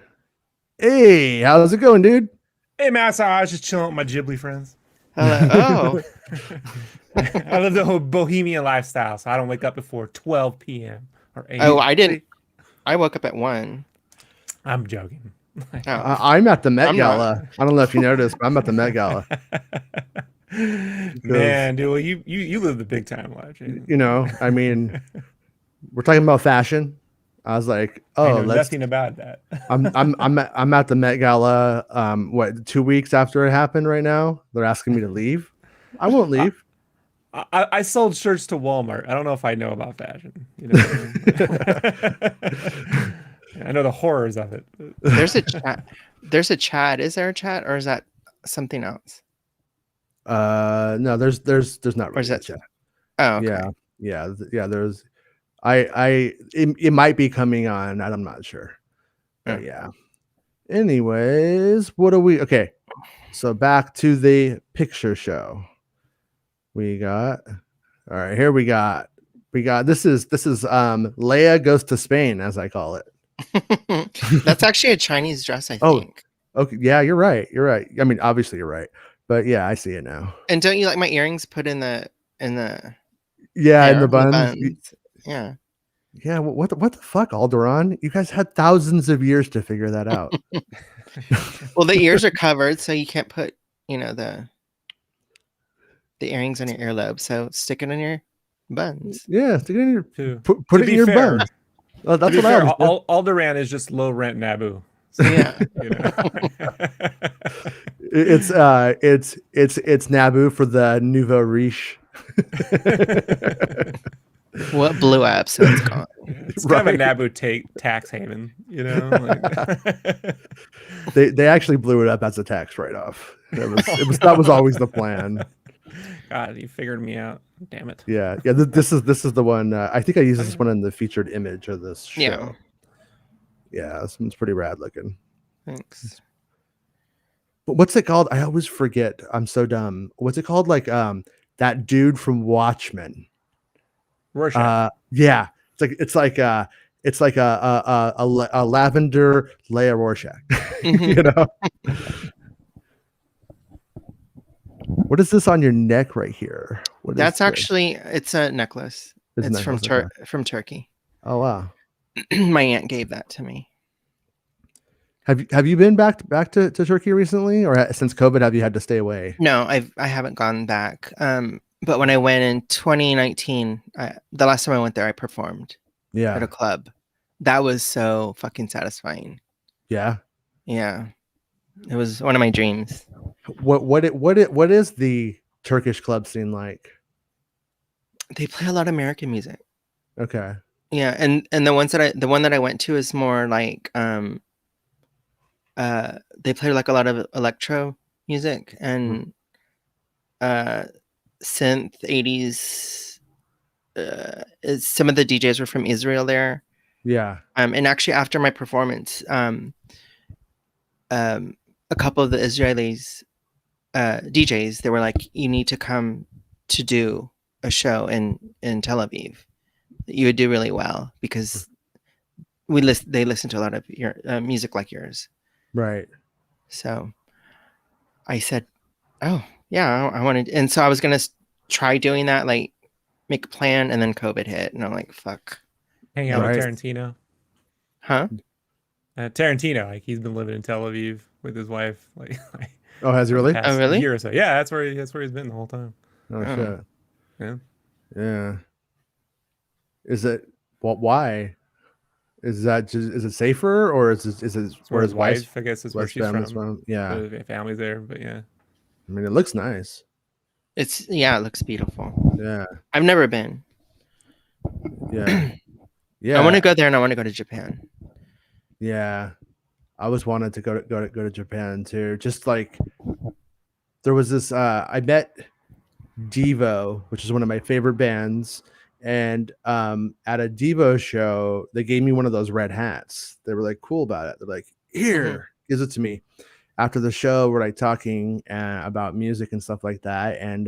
S2: Hey, how's it going, dude?
S3: Hey, Matt, I was just chilling with my Ghibli friends.
S1: Oh.
S3: I live the whole bohemian lifestyle, so I don't wake up before 12 p.m. or 8.
S1: Oh, I didn't. I woke up at 1.
S3: I'm joking.
S2: Oh. I'm at the Met Gala. I don't know if you noticed, but I'm at the Met Gala.
S3: Man, dude, well, you live the big time life.
S2: I mean, we're talking about fashion. I was like, oh,
S3: I know nothing about that.
S2: I'm at the Met Gala. 2 weeks after it happened? Right now, they're asking me to leave. I won't leave.
S3: I sold shirts to Walmart. I don't know if I know about fashion. I know the horrors of it.
S1: There's a chat. There's a chat. Is there a chat, or is that something else?
S2: No, there's not really a chat.
S1: Oh, okay.
S2: Yeah. There's. It might be coming on. I'm not sure. But yeah. Anyways, what are we? Okay, so back to the picture show. We got. All right, here we got. This is Leia Goes to Spain, as I call it.
S1: That's actually a Chinese dress, I think.
S2: Okay, yeah, you're right. I mean, obviously you're right, but yeah, I see it now.
S1: And don't you like my earrings put in the
S2: yeah, in the buns?
S1: Yeah.
S2: Yeah, what the fuck, Alderaan? You guys had thousands of years to figure that out.
S1: Well, the ears are covered, so you can't put, the earrings on your earlobe. So stick it in your buns.
S2: Yeah, stick it in your put it in your buns. Well, that's what I always do.
S3: Alderaan is just low rent Naboo.
S1: So, yeah.
S2: It's Naboo for the nouveau riche.
S1: What blew up, so it's gone.
S3: It's kind of a Naboo tax haven,
S2: They actually blew it up as a tax write-off. That was always the plan.
S3: God, you figured me out. Damn it.
S2: Yeah. This is the one. I think I used this one in the featured image of this show. Yeah, this one's pretty rad looking.
S1: Thanks.
S2: But what's it called? I always forget. I'm so dumb. What's it called? Like that dude from Watchmen.
S3: Rorschach.
S2: Yeah. It's like a lavender Leia Rorschach. You know. What is this on your neck right here?
S1: That's actually it's a necklace. It's from Turkey.
S2: Oh wow.
S1: My aunt gave that to me.
S2: Have you been back to Turkey recently, or since COVID have you had to stay away?
S1: No, I haven't gone back. But when I went in 2019, the last time I went there, I performed at a club. That was so fucking satisfying.
S2: Yeah.
S1: Yeah. It was one of my dreams.
S2: What is the Turkish club scene like?
S1: They play a lot of American music.
S2: Okay.
S1: Yeah, and the one that I went to is more like they play like a lot of electro music and synth 80s. Some of the DJs were from Israel there.
S2: Yeah.
S1: And actually after my performance, a couple of the Israelis DJs, they were like, you need to come to do a show in Tel Aviv. You would do really well because they listen to a lot of your music like yours.
S2: Right.
S1: So I said, oh yeah, I wanted, and so I was going to try doing that, like make a plan, and then COVID hit and I'm like, fuck.
S3: Hang out with Tarantino.
S1: Huh?
S3: Tarantino, like he's been living in Tel Aviv with his wife. Like
S2: oh, has he really?
S1: Oh, really?
S3: Year or so. Yeah, that's where he's been the whole time.
S2: Oh shit.
S3: Yeah.
S2: Yeah. Is it why? Is it safer or is it
S3: where his wife? I guess is where she's from.
S2: Yeah,
S3: the family's there, but yeah.
S2: I mean, it looks nice.
S1: It looks beautiful.
S2: Yeah,
S1: I've never been.
S2: Yeah, yeah.
S1: I want to go there, and I want to go to Japan.
S2: Yeah, I always wanted to go to Japan too. Just like there was this. I met Devo, which is one of my favorite bands. And at a Devo show, they gave me one of those red hats. They were like cool about it. They're like, here, gives it to me. After the show, we're like talking about music and stuff like that. And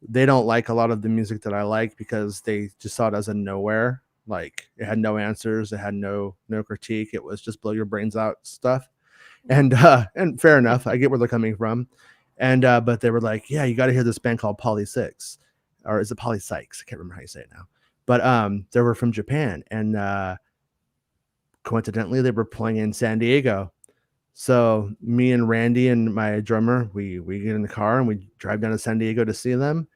S2: they don't like a lot of the music that I like because they just saw it as a nowhere. Like it had no answers. It had no critique. It was just blow your brains out stuff. And fair enough. I get where they're coming from. And but they were like, yeah, you got to hear this band called Poly Six. Or is it Poly Sykes? I can't remember how you say it now. But they were from Japan, and coincidentally, they were playing in San Diego. So me and Randy and my drummer, we get in the car and we drive down to San Diego to see them,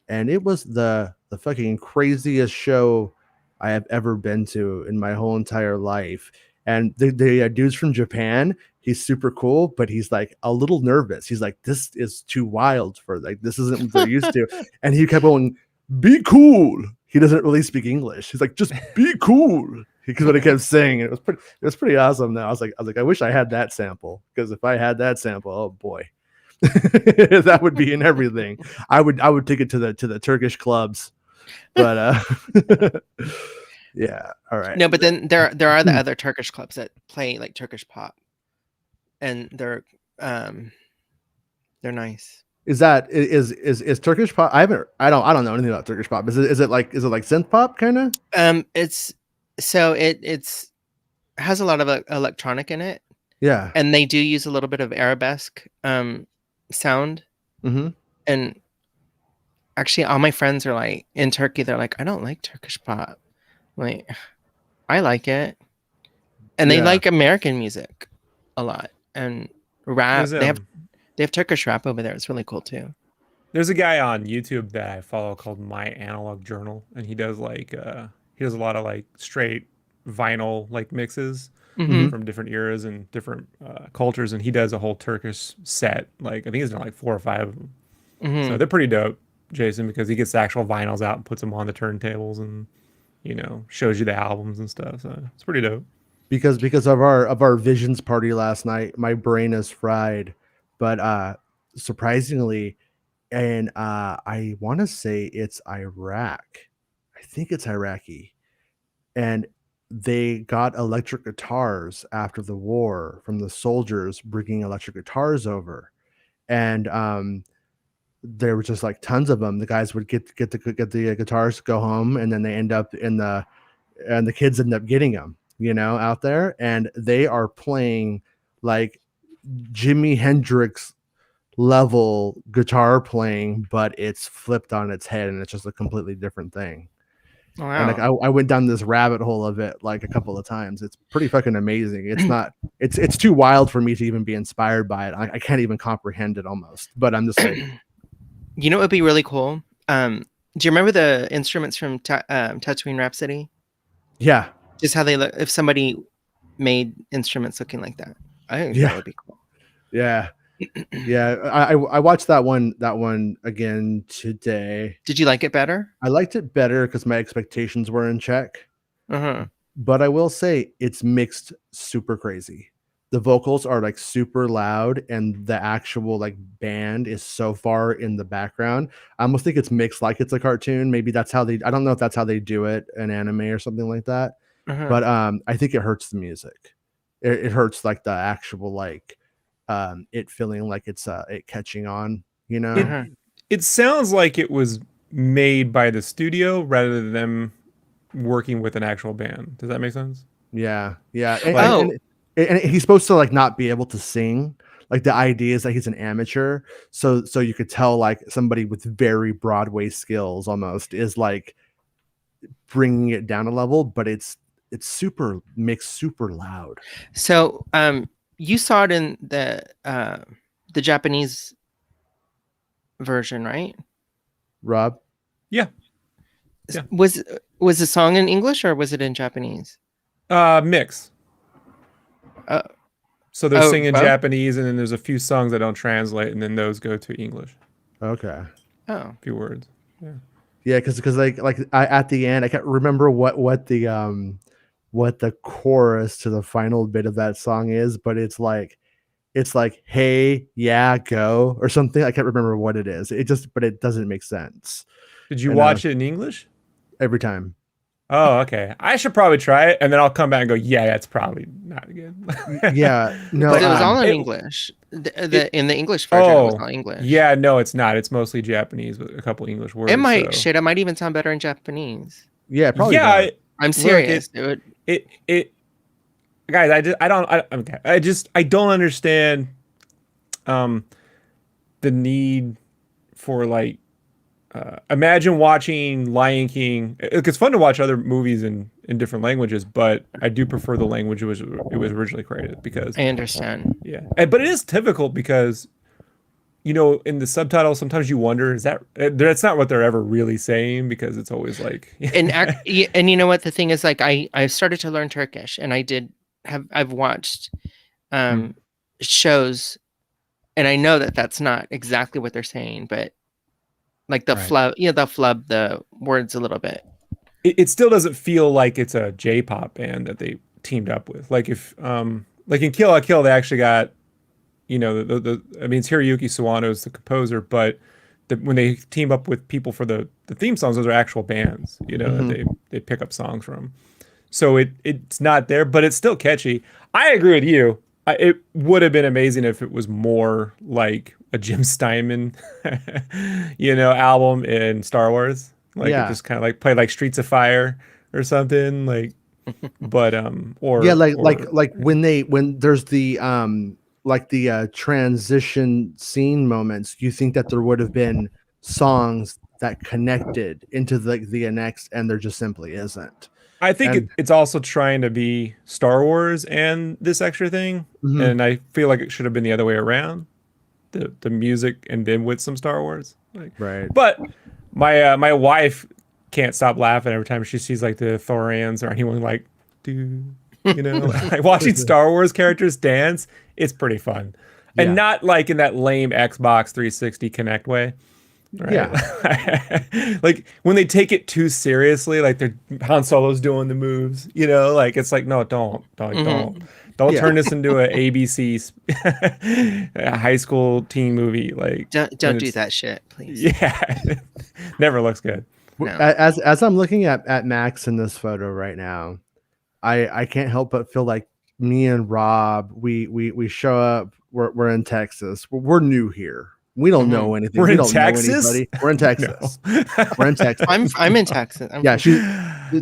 S2: and it was the fucking craziest show I have ever been to in my whole entire life. And the dude's from Japan. He's super cool, but he's like a little nervous. He's like, this is too wild for like, this isn't what they're used to. And he kept going, be cool. He doesn't really speak English. He's like, just be cool. Because what he kept saying, it was pretty awesome. Now I was like, I wish I had that sample. Because if I had that sample, oh boy, that would be in everything. I would take it to the Turkish clubs. But yeah, all right.
S1: No, but then there are the other Turkish clubs that play like Turkish pop, and they're nice.
S2: Is Turkish pop? I don't know anything about Turkish pop. Is it like synth pop kind of?
S1: It's has a lot of electronic in it.
S2: Yeah,
S1: and they do use a little bit of arabesque sound.
S2: Mm-hmm.
S1: And actually, all my friends are like in Turkey. They're like, I don't like Turkish pop. Like, I like it, and they like American music a lot and rap. They have Turkish rap over there. It's really cool too.
S3: There's a guy on YouTube that I follow called My Analog Journal, and he does like a lot of like straight vinyl like mixes from different eras and different cultures, and he does a whole Turkish set. Like I think he's done like 4 or 5 of them. So they're pretty dope, Jason, because he gets the actual vinyls out and puts them on the turntables and shows you the albums and stuff. So it's pretty dope.
S2: Because of our Visions party last night, my brain is fried. But surprisingly, and I want to say it's Iraq. I think it's Iraqi, and they got electric guitars after the war from the soldiers bringing electric guitars over, and there were just like tons of them. The guys would get the guitars, go home, and then they end up and the kids end up getting them, out there, and they are playing like Jimi Hendrix level guitar playing, but it's flipped on its head and it's just a completely different thing.
S1: Wow.
S2: And like I went down this rabbit hole of it like a couple of times. It's pretty fucking amazing. It's not it's too wild for me to even be inspired by it. I can't even comprehend it almost, but I'm just like,
S1: you know, it would be really cool. Do you remember the instruments from Tatooine Rhapsody?
S2: Yeah,
S1: just how they look. If somebody made instruments looking like that, I think that would be cool.
S2: Yeah. Yeah, I watched that one again today.
S1: Did you like it better?
S2: I liked it better because my expectations were in check. But I will say it's mixed super crazy. The vocals are like super loud, and the actual like band is so far in the background. I almost think it's mixed like it's a cartoon. Maybe that's how I don't know if that's how they do it in anime or something like that. But I think it hurts the music. It hurts like the actual like it feeling like it's it catching on,
S3: It sounds like it was made by the studio rather than them working with an actual band. Does that make sense?
S2: Yeah. And he's supposed to like not be able to sing. Like the idea is that he's an amateur, so you could tell like somebody with very Broadway skills almost is like bringing it down a level, but it's super mixed, super loud.
S1: So you saw it in the Japanese version, right,
S2: Rob?
S3: Yeah.
S1: Was the song in English or was it in Japanese?
S3: Mix. So they're singing Japanese, and then there's a few songs that don't translate, and then those go to English.
S2: Okay.
S1: A
S3: few words.
S2: Yeah, because like at the end, I can't remember what the chorus to the final bit of that song is, but it's like, hey, yeah, go, or something. I can't remember what it is. But it doesn't make sense.
S3: Did you watch it in English?
S2: Every time.
S3: Oh, okay. I should probably try it, and then I'll come back and go, yeah, that's probably not good.
S2: Yeah, no.
S1: But it was all in English. In the English version, it was all English.
S3: Yeah, no, it's not. It's mostly Japanese with a couple English words.
S1: It might it might even sound better in Japanese.
S2: Yeah, probably.
S3: Yeah,
S1: I'm serious, dude.
S3: Guys, I don't understand the need for like imagine watching Lion King. It's fun to watch other movies in different languages, but I do prefer the language it was originally created, because
S1: I understand.
S3: Yeah, but it is difficult because in the subtitles sometimes you wonder, that's not what they're ever really saying, because it's always like
S1: and you know what the thing is, like I started to learn Turkish, and I've watched shows, and I know that that's not exactly what they're saying, but like they'll flub the words a little bit.
S3: It still doesn't feel like it's a J-pop band that they teamed up with. Like if like in Kill la Kill, they actually got it's Hiroyuki Sawano is the composer, but when they team up with people for the theme songs, those are actual bands, that they pick up songs from. So it's not there, but it's still catchy. I agree with you. It would have been amazing if it was more like a Jim Steinman, album in Star Wars. Like it just kind of like played like Streets of Fire or something, like. But
S2: like when there's the like the transition scene moments, you think that there would have been songs that connected into the next, and there just simply isn't.
S3: I think it's also trying to be Star Wars and this extra thing, and I feel like it should have been the other way around. The music and then with some Star Wars,
S2: right?
S3: But my wife can't stop laughing every time she sees like the Thorians or anyone like like watching Star Wars characters dance. It's pretty fun, and not like in that lame Xbox 360 Connect way. Right?
S2: Yeah,
S3: like when they take it too seriously, like Han Solo's doing the moves, like it's like, no, don't Don't turn this into a ABC a high school teen movie. Like,
S1: don't do that shit, please.
S3: Yeah, never looks good.
S1: No.
S2: As I'm looking at Max in this photo right now, I can't help but feel like me and Rob, we show up. We're in Texas. We're new here. We don't know anything.
S3: We're
S2: we
S3: in
S2: don't
S3: Texas?
S2: know anybody. We're in Texas.
S3: No.
S2: We're in Texas.
S1: I'm in Texas.
S2: Yeah, she's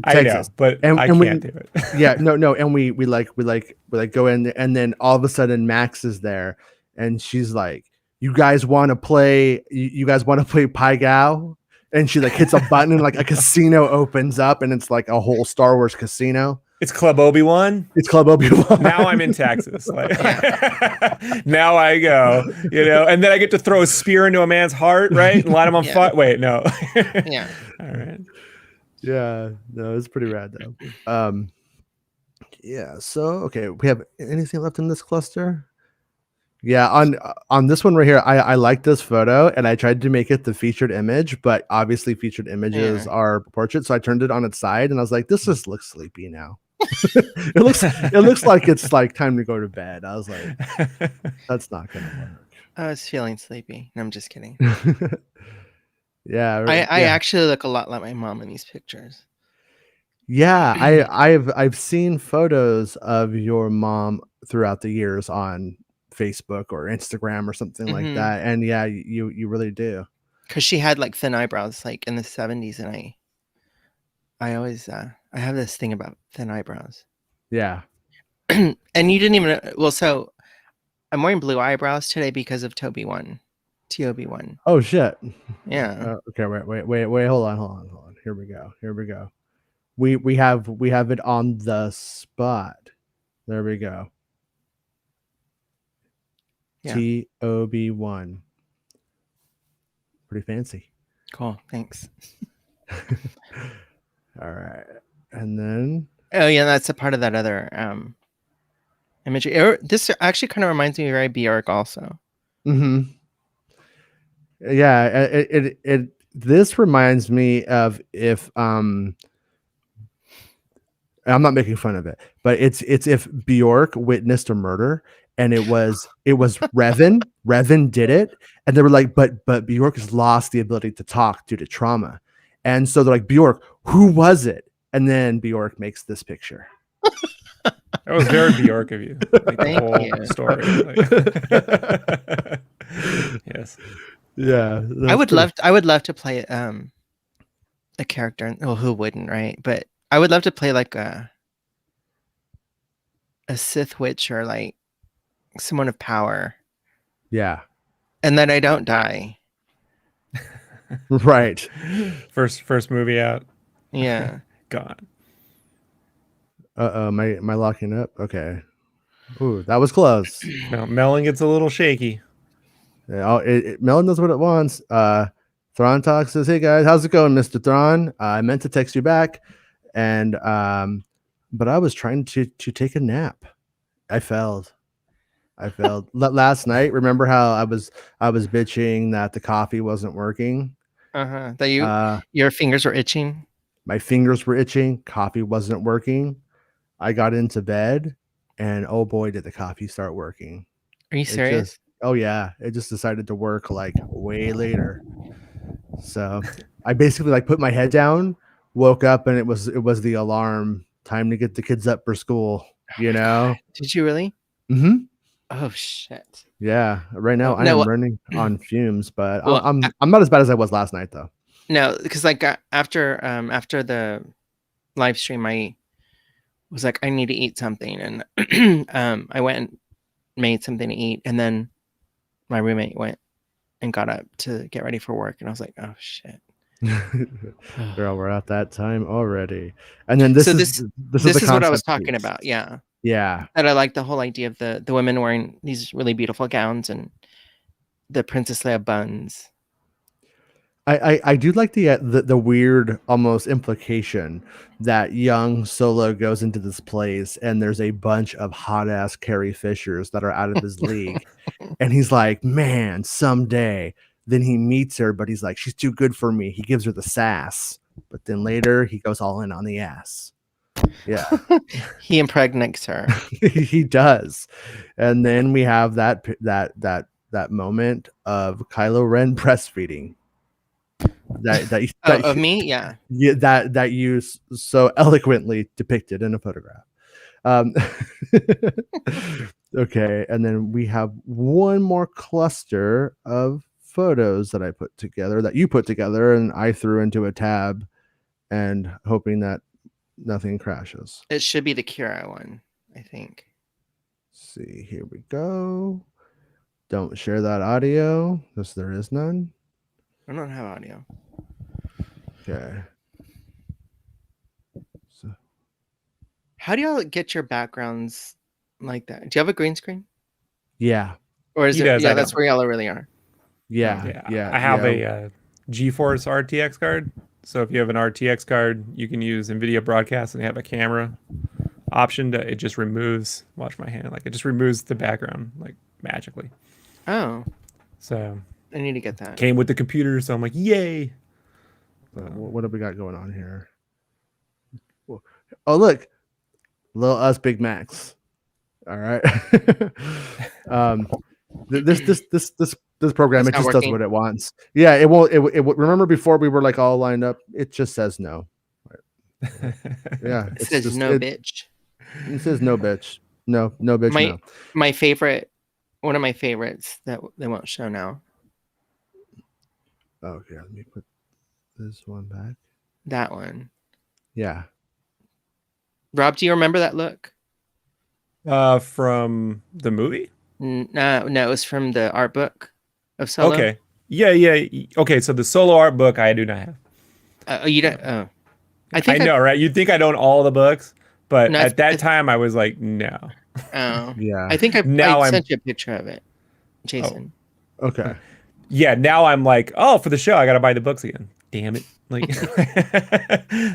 S3: I
S2: Texas.
S3: know, but I can't do it.
S2: Yeah, no, and we go in, and then all of a sudden Max is there, and she's like, "You guys want to play? You guys want to play Pai Gow?" And she like hits a button, and like a casino opens up, and it's like a whole Star Wars casino.
S3: It's Club Obi-Wan.
S2: It's Club Obi-Wan.
S3: Now I'm in Texas. Like, now I go, and then I get to throw a spear into a man's heart, right? And light him on fire. Wait, no.
S1: Yeah.
S3: All right.
S2: Yeah, no, it's pretty rad though. Yeah. So okay, we have anything left in this cluster? Yeah, on this one right here, I like this photo, and I tried to make it the featured image, but obviously featured images are portraits, so I turned it on its side, and I was like, this just looks sleepy now. it looks like it's like time to go to bed. I was like, that's not gonna work.
S1: I was feeling sleepy. No, I'm just kidding.
S2: Yeah,
S1: I actually look a lot like my mom in these pictures.
S2: Yeah, I've seen photos of your mom throughout the years on Facebook or Instagram or something like that, and yeah, you really do.
S1: Because she had like thin eyebrows, like in the 70s, and I always I have this thing about thin eyebrows.
S2: Yeah.
S1: And you didn't even so I'm wearing blue eyebrows today because of TOB1.
S2: Oh shit.
S1: Yeah.
S2: Okay, wait, hold on. Here we go. We have it on the spot. There we go.
S1: Yeah.
S2: TOB1. Pretty fancy.
S1: Cool. Thanks.
S2: All right. And then
S1: oh yeah, that's a part of that other imagery. This actually kind of reminds me of very Bjork also.
S2: Yeah, it this reminds me of if I'm not making fun of it, but it's if Bjork witnessed a murder and it was Revan. Revan did it, and they were like, but Bjork has lost the ability to talk due to trauma, and so they're like, Bjork, who was it? And then Bjork makes this picture.
S3: That was very Bjork of you. Like the whole story. Like, yes.
S2: Yeah,
S1: I would love to play a character. Well, who wouldn't, right? But I would love to play like a Sith witch or like someone of power.
S2: Yeah.
S1: And then I don't die.
S2: Right.
S3: First movie out.
S1: Yeah.
S3: Gone.
S2: Am I locking up? Okay. Ooh, that was close.
S3: No, Melon gets a little shaky.
S2: Yeah, Melon knows what it wants. Thrawn Talk says, "Hey guys, how's it going, Mr. Thrawn? I meant to text you back, and but I was trying to take a nap. I failed. Last night. Remember how I was bitching that the coffee wasn't working?
S1: That your fingers were itching.
S2: My fingers were itching. Coffee wasn't working. I got into bed, and oh boy, did the coffee start working.
S1: Are you serious?
S2: Oh yeah, it just decided to work like way later. So I basically like put my head down, woke up, and it was the alarm. Time to get the kids up for school. You know?
S1: Did you really?
S2: Mm-hmm.
S1: Oh shit.
S2: Yeah. Right now I am running on fumes, but
S1: well,
S2: I'm not as bad as I was last night though.
S1: No, because like after the live stream, I was like, I need to eat something, and I went and made something to eat, and then my roommate went and got up to get ready for work, and I was like, oh shit.
S2: Girl, we're at that time already. And then this is
S1: what I was talking about. Yeah.
S2: Yeah.
S1: And I like the whole idea of the women wearing these really beautiful gowns and the Princess Leia buns.
S2: I do like the weird almost implication that young Solo goes into this place and there's a bunch of hot ass Carrie Fishers that are out of his league, and he's like, man, someday. Then he meets her, but he's like, she's too good for me. He gives her the sass, but then later he goes all in on the ass. Yeah.
S1: He impregnates her.
S2: He does. And then we have that moment of Kylo Ren breastfeeding.
S1: Of me, yeah.
S2: Yeah, that you so eloquently depicted in a photograph. Okay, and then we have one more cluster of photos that I put together, that you put together, and I threw into a tab, and hoping that nothing crashes.
S1: It should be the Kira one, I think.
S2: See, here we go. Don't share that audio, because there is none.
S1: I don't have audio.
S2: Okay. So,
S1: how do y'all get your backgrounds like that? Do you have a green screen?
S2: Yeah.
S1: Or is it? Yeah, that's where y'all really are.
S2: Yeah.
S3: I have a GeForce RTX card. So if you have an RTX card, you can use NVIDIA Broadcast, and they have a camera option to, it just removes, watch my hand, like it just removes the background like magically.
S1: Oh.
S3: So
S1: I need to get that.
S3: Came with the computer, so I'm like, yay.
S2: What have we got going on here? Oh, look. Little us Big Macs. All right. This program, it just does what it wants. Yeah, it won't. It remember before we were like all lined up. It just says no. Yeah,
S1: it says just, no, bitch.
S2: It says no, bitch. No, bitch. No.
S1: My favorite, one of my favorites that they won't show now.
S2: Okay, let me put this one back.
S1: That one.
S2: Yeah.
S1: Rob, do you remember that look?
S3: From the movie?
S1: No, it was from the art book of Solo.
S3: Okay. Yeah. Okay, so the Solo art book I do not have.
S1: You don't? Oh.
S3: I know, right? You'd think I'd own all the books, but at that time I was like, no.
S1: Oh.
S2: Yeah.
S1: I think I sent you a picture of it, Jason.
S2: Oh. Okay.
S3: Yeah, now I'm like, oh, for the show, I got to buy the books again. Damn it. Like,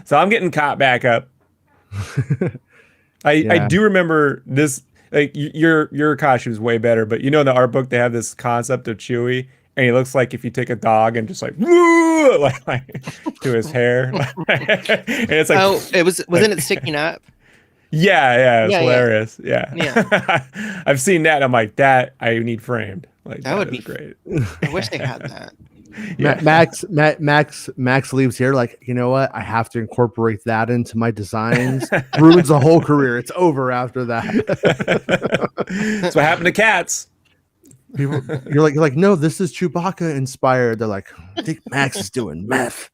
S3: so I'm getting caught back up. I do remember this, like your costume is way better, but in the art book they have this concept of Chewie, and he looks like if you take a dog and just like woo, like to his hair, and it's like,
S1: oh, wasn't it sticking up?
S3: Yeah, it's hilarious. Yeah. I've seen that, and I'm like, that I need framed. Like
S1: that would be
S3: great.
S1: I wish they had that.
S2: Yeah. Max leaves here like, you know what? I have to incorporate that into my designs. Ruins a whole career. It's over after that.
S3: That's what happened to cats.
S2: People, you're like, no, this is Chewbacca inspired. They're like, I think Max is doing meth.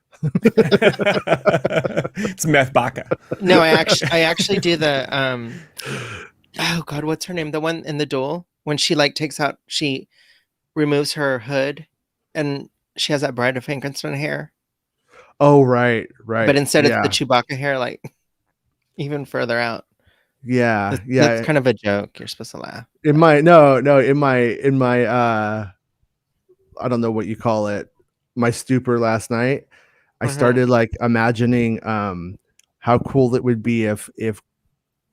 S3: It's meth baka.
S1: No, I actually do the oh god, what's her name? The one in the duel when she she removes her hood and she has that Bride of Frankenstein hair.
S2: Oh, right.
S1: But instead of the Chewbacca hair, like even further out.
S2: Yeah.
S1: That's kind of a joke. You're supposed to laugh.
S2: In my I don't know what you call it, my stupor last night, I started like imagining how cool it would be if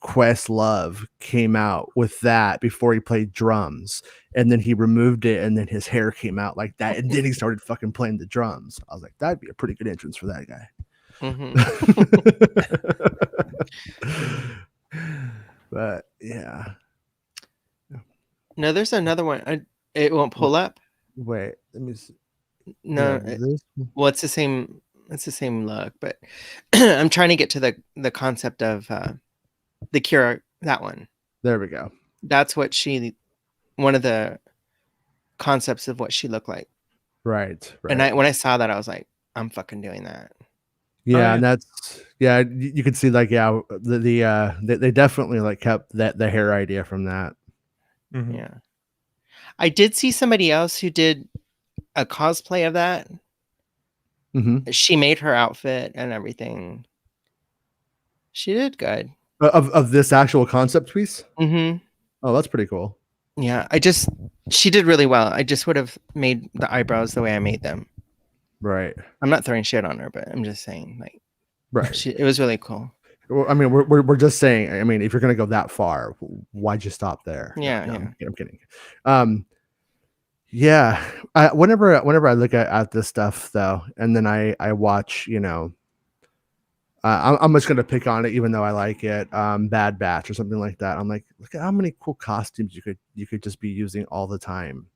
S2: Questlove came out with that before he played drums, and then he removed it, and then his hair came out like that, and then he started fucking playing the drums. I was like, that'd be a pretty good entrance for that guy. But yeah.
S1: No, there's another one. It won't pull up.
S2: Wait, let me see.
S1: No, well, it's the same. It's the same look, but I'm trying to get to the concept of the Kira. That one.
S2: There we go.
S1: That's what one of the concepts of what she looked like.
S2: Right.
S1: And when I saw that, I was like, I'm fucking doing that.
S2: Yeah, and that's you could see like they definitely like kept the hair idea from that.
S3: Mm-hmm.
S1: Yeah, I did see somebody else who did a cosplay of that.
S2: Mm-hmm.
S1: She made her outfit and everything. She did good.
S2: Of this actual concept piece.
S1: Mm-hmm.
S2: Oh, that's pretty cool.
S1: Yeah, she did really well. I just would have made the eyebrows the way I made them.
S2: Right.
S1: I'm not throwing shit on her, but I'm just saying, like,
S2: right.
S1: It was really cool.
S2: Well, I mean, we're just saying. I mean, if you're gonna go that far, why'd you stop there?
S1: Yeah,
S2: I'm kidding. Yeah. Whenever I look at this stuff though, and then I watch, I'm just gonna pick on it, even though I like it. Bad Batch or something like that. I'm like, look at how many cool costumes you could just be using all the time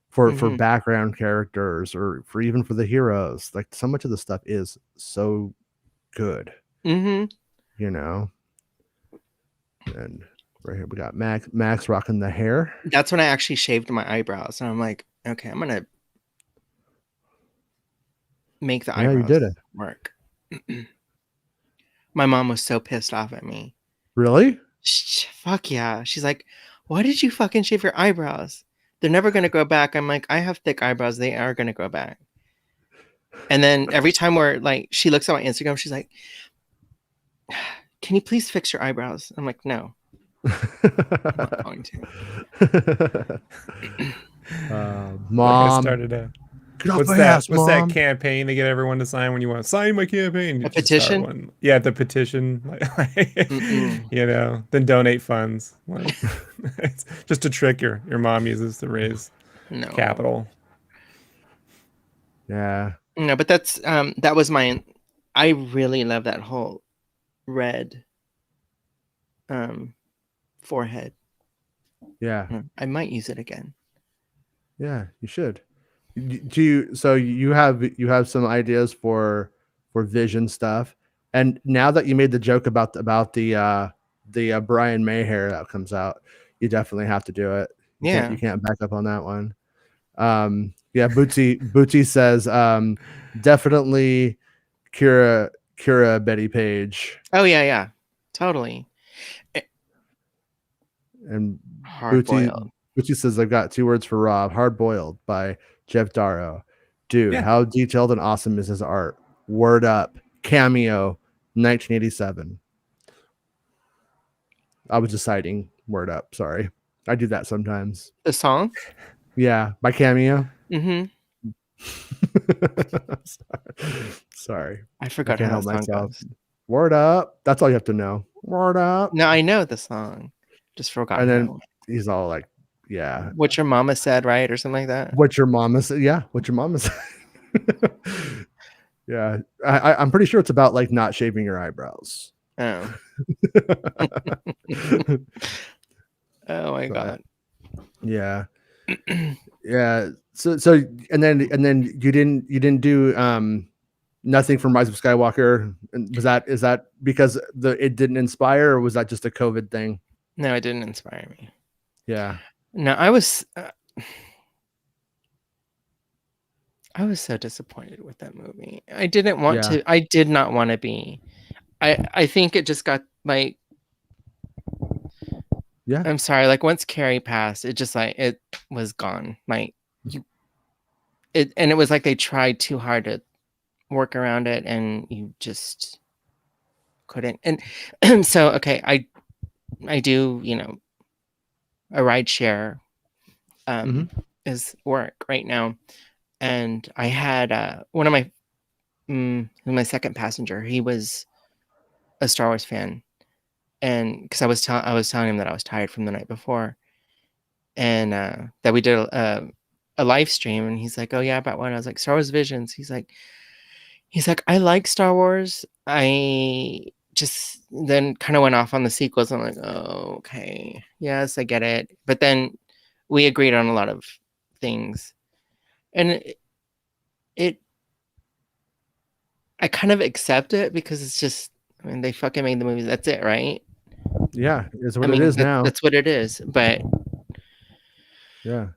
S2: for background characters or for even for the heroes. Like so much of the stuff is so good. You know. And right here we got Max rocking the hair.
S1: That's when I actually shaved my eyebrows, and I'm like, okay, I'm gonna make the eyebrows
S2: you did it.
S1: work. My mom was so pissed off at me.
S2: Really?
S1: Fuck yeah. She's like, why did you fucking shave your eyebrows? They're never gonna go back. I'm like, I have thick eyebrows. They are gonna go back. And then every time she looks at my Instagram, she's like, can you please fix your eyebrows? I'm like, no. I'm not going to.
S2: Mom.
S3: What's that campaign to get everyone to sign when you want to sign my campaign?
S1: A petition?
S3: Yeah, the petition. Then donate funds. It's just a trick your mom uses to raise capital.
S2: Yeah.
S1: No, but that's that was I really love that whole red forehead.
S2: Yeah.
S1: I might use it again.
S2: Yeah, you should. So you have some ideas for Vision stuff, and now that you made the joke about the Brian May hair that comes out, you definitely have to do it. You can't back up on that one. Bootsy says definitely Kira Betty Page.
S1: Oh yeah, totally.
S2: And Bootsy says, I've got 2 words for Rob. Hard Boiled by Jeff Darrow. Dude, how detailed and awesome is his art? Word up. Cameo, 1987. I was just citing Word Up. Sorry. I do that sometimes.
S1: The song?
S2: Yeah, by Cameo. Sorry.
S1: I forgot how that song goes.
S2: Word Up. That's all you have to know. Word Up.
S1: No, I know the song. Just forgot.
S2: And then he's all like, yeah.
S1: What your mama said, right? Or something like that.
S2: What your mama said. Yeah. What your mama said. Yeah. I'm pretty sure it's about like not shaving your eyebrows.
S1: Oh. Oh my God.
S2: Yeah. Yeah. So and then you didn't do nothing from Rise of Skywalker. Is that because it didn't inspire, or was that just a COVID thing?
S1: No, it didn't inspire me.
S2: Yeah.
S1: No, I was so disappointed with that movie. I didn't want to. I did not want to be. I think it just got like.
S2: Yeah.
S1: I'm sorry. Like once Carrie passed, it just like it was gone. Like it was like they tried too hard to work around it, and you just couldn't. And so okay, I do a ride share is work right now, and I had one of my second passenger. He was a Star Wars fan, and because I was telling him that I was tired from the night before, and that we did a live stream, and he's like, oh yeah, about what? I was like, Star Wars Visions. He's like I like Star Wars. I just then kind of went off on the sequels. I'm like, oh, okay, yes, I get it. But then we agreed on a lot of things, and I kind of accept it because it's just, I mean, they fucking made the movies. That's it, right?
S2: Yeah, it's what it is now.
S1: That's what it is. But
S2: yeah,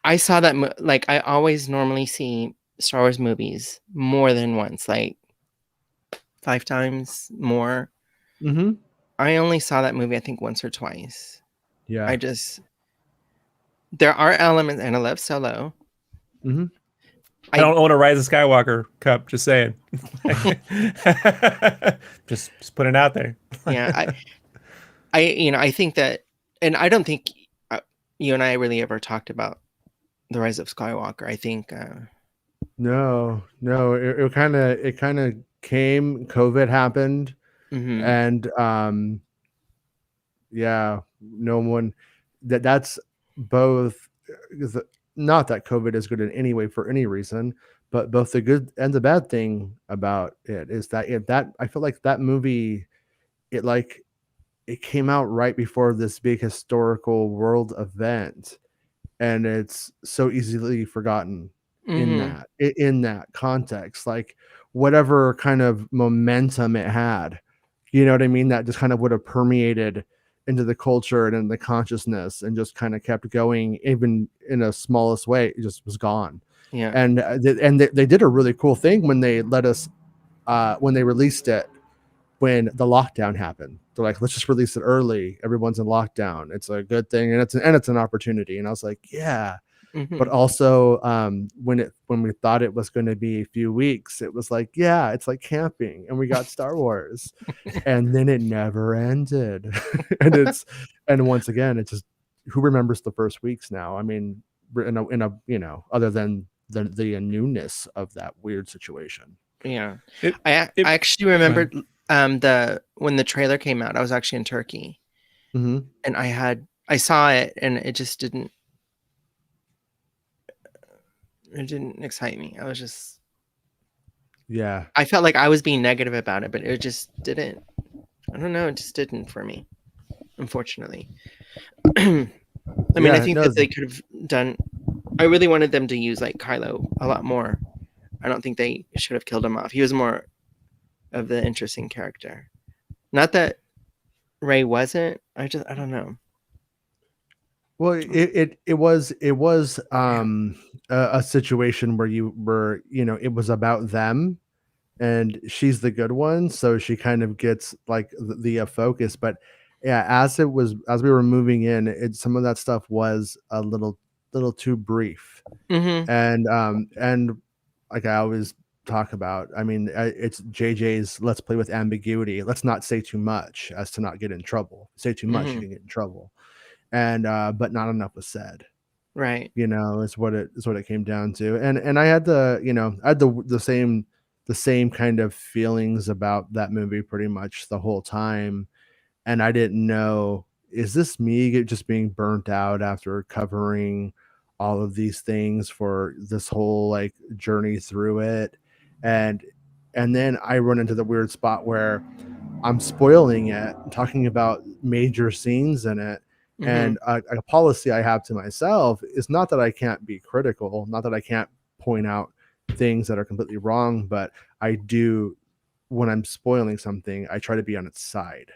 S1: I saw that like I always normally see Star Wars movies more than once, like 5 times more. I only saw that movie I think once or twice.
S2: Yeah,
S1: there are elements, and I love Solo.
S3: I don't own a Rise of Skywalker cup. Just saying. just put it out there.
S1: Yeah, I think that, and I don't think you and I really ever talked about the Rise of Skywalker. I think
S2: no, it kind of came. COVID happened, and yeah, no one. That's both. Not that COVID is good in any way for any reason, but both the good and the bad thing about it is that I feel like that movie, it came out right before this big historical world event, and it's so easily forgotten in that context. Like whatever kind of momentum it had, you know what I mean, that just kind of would have permeated into the culture and in the consciousness and just kind of kept going, even in a smallest way. It just was gone.
S1: Yeah.
S2: And they did a really cool thing when they let us when they released it when the lockdown happened. They're like, let's just release it early. Everyone's in lockdown. It's a good thing, and it's an opportunity. And I was like, yeah. But also, when we thought it was going to be a few weeks, it was like, yeah, it's like camping, and we got Star Wars, and then it never ended. And once again, it's just, who remembers the first weeks now? I mean, in a you know, other than the newness of that weird situation.
S1: Yeah, I actually remembered when the trailer came out. I was actually in Turkey, and I saw it, and it just didn't excite me. I was just, I felt like I was being negative about it, but it just didn't. I don't know, it just didn't for me, unfortunately. I mean, I think that they could have done. I really wanted them to use like Kylo a lot more. I don't think they should have killed him off. He was more of the interesting character. Not that Rey wasn't. I don't know.
S2: Well, it was a situation where it was about them, and she's the good one, so she kind of gets like the focus. But yeah, as we were moving in, some of that stuff was a little too brief, and like I always talk about, I mean, it's JJ's let's play with ambiguity. Let's not say too much as to not get in trouble. Say too much, you can get in trouble. And but not enough was said,
S1: right?
S2: Is what it came down to. And I had the same kind of feelings about that movie pretty much the whole time, and I didn't know, is this me just being burnt out after covering all of these things for this whole like journey through it, and then I run into the weird spot where I'm spoiling it, talking about major scenes in it. And a policy I have to myself is not that I can't be critical, not that I can't point out things that are completely wrong, but I do, when I'm spoiling something, I try to be on its side.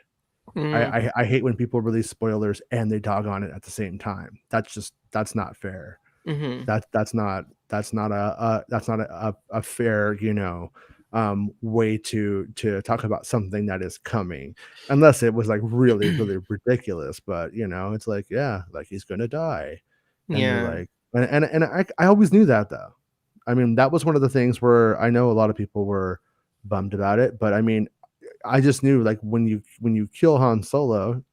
S2: I hate when people release spoilers and they dog on it at the same time. That's not fair. That's not a fair, way to talk about something that is coming, unless it was like really really ridiculous. But it's like, yeah, like he's gonna die, and you're like, and I always knew that, though. I mean, that was one of the things where I know a lot of people were bummed about it, but I mean, I just knew, like, when you kill Han Solo,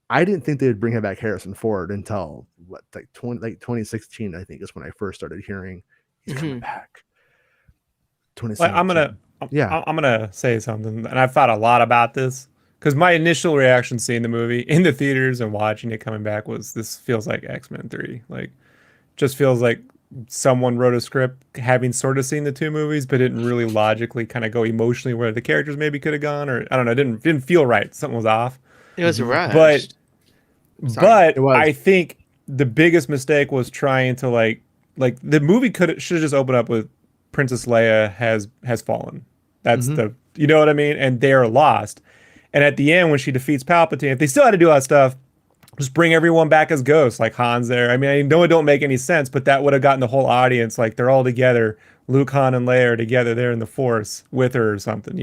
S2: I didn't think they would bring back Harrison Ford until 2016, I think, is when I first started hearing he's coming back.
S3: Well, I'm gonna say something, and I've thought a lot about this, because my initial reaction seeing the movie in the theaters and watching it coming back was, this feels like X-Men 3. Like, just feels like someone wrote a script having sort of seen the two movies, but didn't really logically kind of go emotionally where the characters maybe could have gone, or I don't know, didn't feel right. Something was off.
S1: It was rushed.
S3: But I think the biggest mistake was trying to like the movie should have just opened up with Princess Leia has fallen. That's you know what I mean? And they're lost. And at the end, when she defeats Palpatine, if they still had to do all that stuff, just bring everyone back as ghosts, like Han's there. I mean, I know it don't make any sense, but that would have gotten the whole audience, like they're all together. Luke, Han, and Leia are together there in the Force with her or something,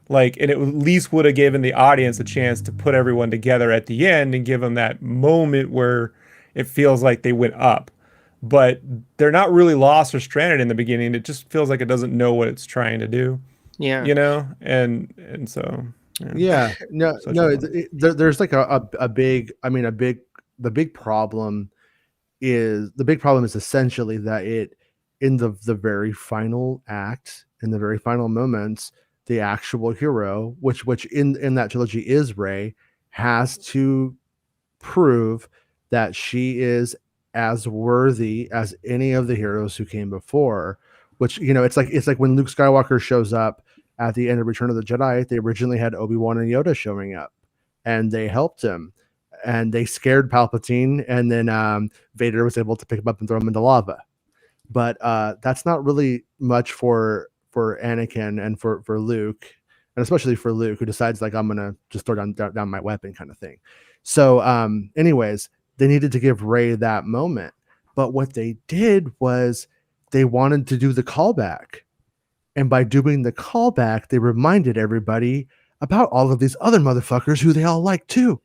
S3: Like, and it at least would have given the audience a chance to put everyone together at the end and give them that moment where it feels like they went up. But they're not really lost or stranded in the beginning. It just feels like it doesn't know what it's trying to do.
S1: Yeah.
S3: And so.
S2: Yeah. No. There's like a big. I mean, the big problem is essentially that it, in the very final act, in the very final moments, the actual hero, which in that trilogy is Rey, has to prove that she is as worthy as any of the heroes who came before. Which, you know, it's like when Luke Skywalker shows up at the end of Return of the Jedi. They originally had Obi-Wan and Yoda showing up, and they helped him, and they scared Palpatine, and then Vader was able to pick him up and throw him into lava. But that's not really much for Anakin and for Luke, and especially for Luke, who decides like, I'm gonna just throw down my weapon kind of thing. So anyways, they needed to give Rey that moment. But what they did was they wanted to do the callback. And by doing the callback, they reminded everybody about all of these other motherfuckers who they all like too.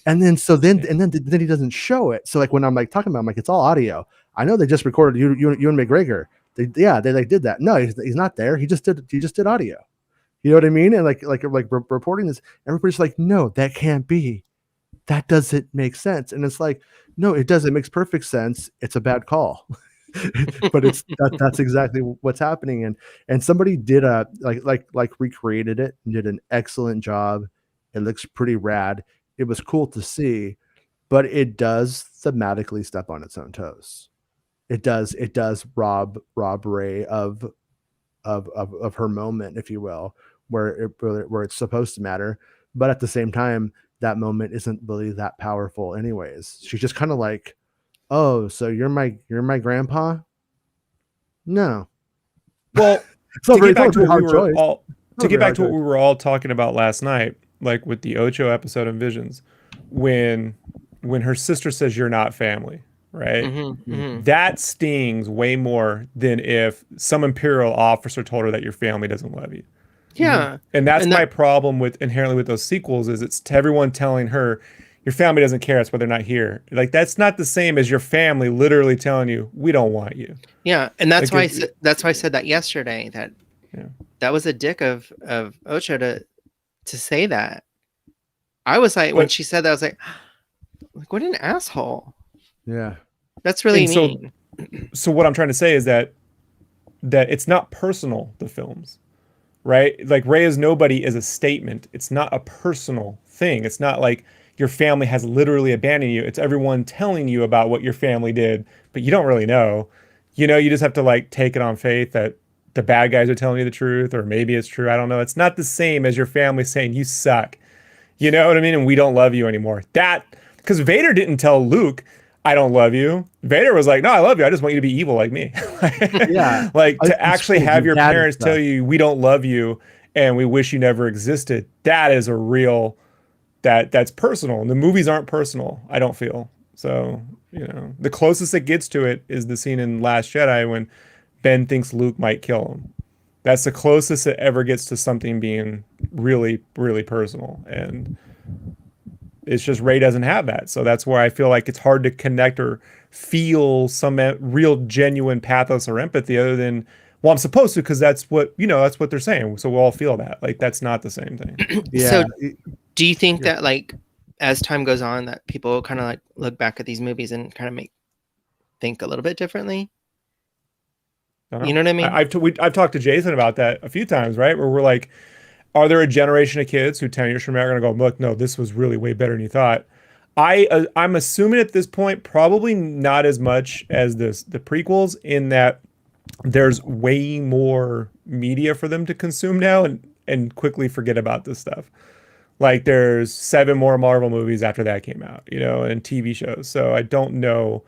S2: And then then he doesn't show it. So like when I'm like talking about, I'm like, it's all audio. I know they just recorded you and McGregor. They like did that. No, he's not there. He just did audio. You know what I mean? And like reporting this, everybody's like, no, that can't be. That doesn't make sense. And it's like, no, it does. It makes perfect sense. It's a bad call. But that's exactly what's happening. And somebody did recreated it and did an excellent job. It looks pretty rad. It was cool to see, but it does thematically step on its own toes. It does rob Rey of her moment, if you will, where it's supposed to matter. But at the same time, that moment isn't really that powerful anyways. She's just kind of like, oh, so you're my grandpa? No.
S3: Well, to get back to what we were all talking about last night, like with the Ocho episode of Visions, when her sister says you're not family, right?
S1: Mm-hmm, mm-hmm.
S3: That stings way more than if some Imperial officer told her that your family doesn't love you.
S1: Yeah.
S3: And that's my problem with inherently with those sequels, is it's to everyone telling her your family doesn't care, that's why they're not here. Like, that's not the same as your family literally telling you, we don't want you.
S1: Yeah, and that's why I said that yesterday, that was a dick of Ocho to say that. I was like, when she said that, I was like, what an asshole.
S2: Yeah.
S1: That's really mean.
S3: So what I'm trying to say is that it's not personal, the films, right? Like, Rey is Nobody is a statement. It's not a personal thing. It's not like your family has literally abandoned you. It's everyone telling you about what your family did, but you don't really know. You know, you just have to like take it on faith that the bad guys are telling you the truth, or maybe it's true. I don't know. It's not the same as your family saying you suck. You know what I mean? And we don't love you anymore. Because Vader didn't tell Luke, I don't love you. Vader was like, no, I love you. I just want you to be evil like me.
S2: Yeah.
S3: Like, to actually have your parents tell you, we don't love you and we wish you never existed. That is a real, that's personal. And the movies aren't personal, I don't feel. So, you know, the closest it gets to it is the scene in Last Jedi when Ben thinks Luke might kill him. That's the closest it ever gets to something being really, really personal. And it's just Rey doesn't have that. So that's where I feel like it's hard to connect or feel some real genuine pathos or empathy, other than, well, I'm supposed to, because that's what, you know, that's what they're saying. So we'll all feel that. Like, that's not the same thing.
S2: Yeah.
S1: So do you think that, like, as time goes on, that people kind of like look back at these movies and kind of think a little bit differently? You know what I mean?
S3: I've talked to Jason about that a few times, right? Where we're like, are there a generation of kids who 10 years from now are going to go, look, no, this was really way better than you thought? I'm assuming at this point, probably not as much as the prequels, in that there's way more media for them to consume now and quickly forget about this stuff. Like, there's 7 more Marvel movies after that came out, you know, and TV shows. So I don't know.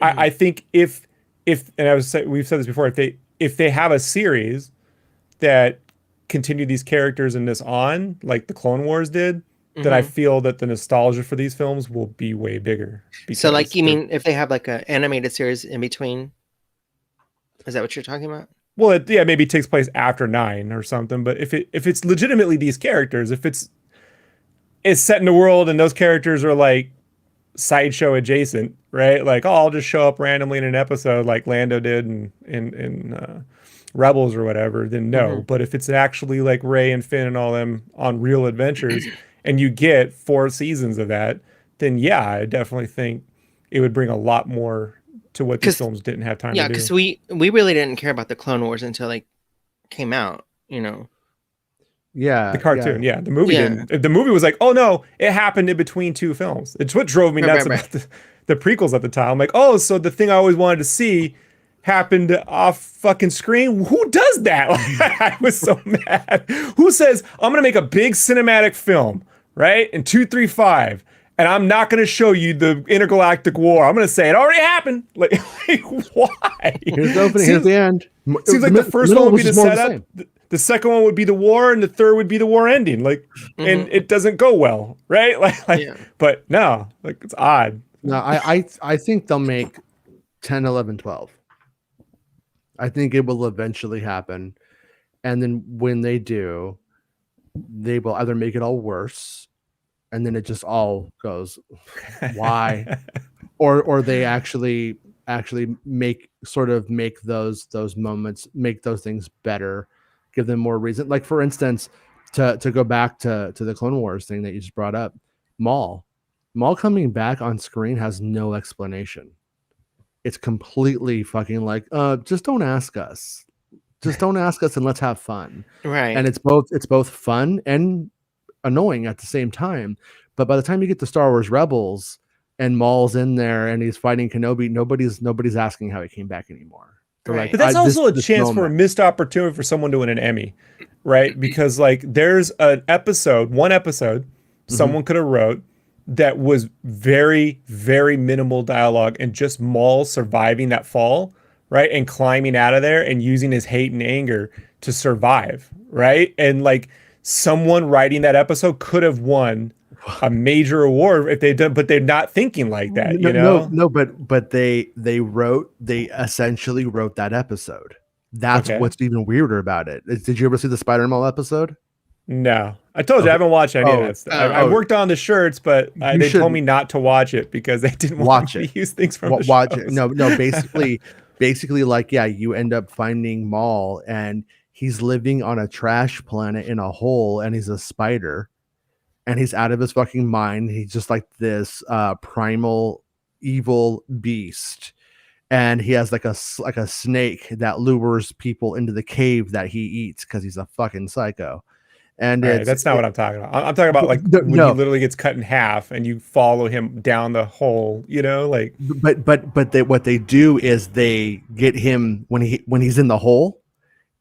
S3: I think if and we've said this before, if they have a series that continue these characters in this on, like the Clone Wars did, then I feel that the nostalgia for these films will be way bigger.
S1: So, like, you mean if they have like an animated series in between? Is that what you're talking about?
S3: Well, maybe it takes place after 9 or something. But if it's legitimately these characters, if it's set in the world and those characters are like sideshow adjacent, right? Like, oh, I'll just show up randomly in an episode like Lando did in Rebels or whatever, then no. But if it's actually like Rey and Finn and all them on real adventures and you get 4 seasons of that, then yeah, I definitely think it would bring a lot more to what these films didn't have time to do.
S1: Yeah, because we really didn't care about the Clone Wars until like came out, you know.
S2: Yeah,
S3: the cartoon. Yeah, the movie didn't. The movie was like, oh no, it happened in between 2 films. It's what drove me nuts about the prequels at the time. I'm like, oh, so the thing I always wanted to see happened off fucking screen. Who does that? I was so mad. Who says I'm gonna make a big cinematic film, right? In 235, and I'm not gonna show you the intergalactic war. I'm gonna say it already happened. Like why?
S2: Here's the opening. Here's the end.
S3: Seems like the first one would be the setup. The second one would be the war, and the third would be the war ending. Like, and it doesn't go well, right? But no, like it's odd.
S2: No, I think they'll make 10, 11, 12. I think it will eventually happen. And then when they do, they will either make it all worse, and then it just all goes, why? or they actually make those moments, make those things better, give them more reason. Like, for instance, to go back to the Clone Wars thing that you just brought up, Maul coming back on screen has no explanation. It's completely fucking like, just don't ask us. Just don't ask us and let's have fun.
S1: Right.
S2: And it's both fun and annoying at the same time. But by the time you get to Star Wars Rebels and Maul's in there and he's fighting Kenobi, nobody's asking how he came back anymore.
S1: Right.
S3: But that's also a chance for a missed opportunity for someone to win an Emmy, right? Because like there's one episode someone could have wrote that was very, very minimal dialogue and just Maul surviving that fall, right? And climbing out of there and using his hate and anger to survive, right? And like someone writing that episode could have won a major award if they'd done, but they're not thinking like that, you know?
S2: No, but they essentially wrote that episode. That's what's even weirder about it. Did you ever see the Spider-Man episode?
S3: No, I told you I haven't watched any of that stuff. I worked on the shirts, but they told me not to watch it because they didn't want me to use things from the
S2: watch
S3: shows.
S2: it. No, basically, like, yeah, you end up finding Maul and he's living on a trash planet in a hole, and he's a spider, and he's out of his fucking mind. He's just like this primal evil beast, and he has like a snake that lures people into the cave that he eats because he's a fucking psycho. And
S3: that's not what I'm talking about. I'm talking about like when he literally gets cut in half and you follow him down the hole, you know, like.
S2: But what they do is they get him when he's in the hole,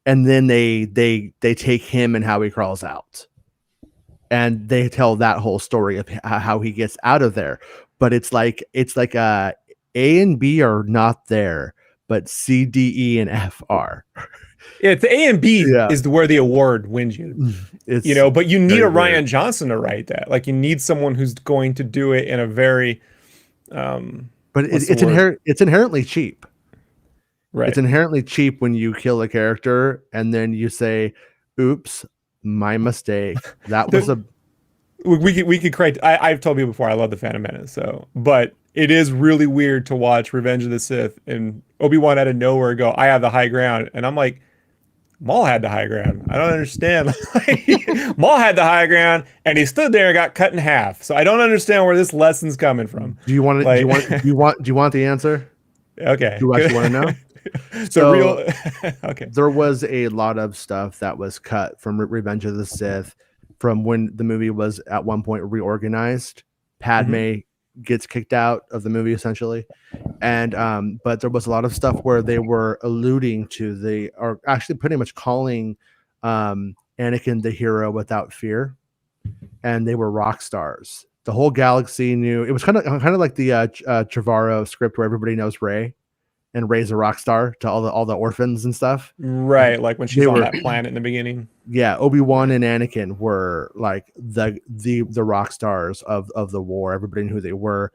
S2: and then they take him and how he crawls out, and they tell that whole story of how he gets out of there. But it's like A and B are not there, but C, D, E, and F are.
S3: Yeah, the A and B is where the award wins you. You know, but you need a Rian Johnson to write that. Like, you need someone who's going to do it in a very.
S2: But it's inherently cheap. Right. It's inherently cheap when you kill a character and then you say, "Oops, my mistake." That was
S3: We could correct. I've told you before, I love the Phantom Menace. But it is really weird to watch Revenge of the Sith and Obi-Wan out of nowhere go, "I have the high ground," and I'm like, Maul had the high ground. I don't understand. Maul had the high ground, and he stood there and got cut in half. So I don't understand where this lesson's coming from.
S2: Do you want it? Do you want the answer?
S3: Okay.
S2: Do you actually want to know?
S3: Okay.
S2: There was a lot of stuff that was cut from Revenge of the Sith from when the movie was at one point reorganized. Padme gets kicked out of the movie essentially, and but there was a lot of stuff where they were alluding to or actually pretty much calling Anakin the hero without fear, and they were rock stars. The whole galaxy knew. It was kind of like the Trevorrow script where everybody knows Rey, and Rey's a rock star to all the orphans and stuff.
S3: Right, like when she's on that planet in the beginning.
S2: Yeah, Obi-Wan and Anakin were like the rock stars of the war. Everybody knew who they were.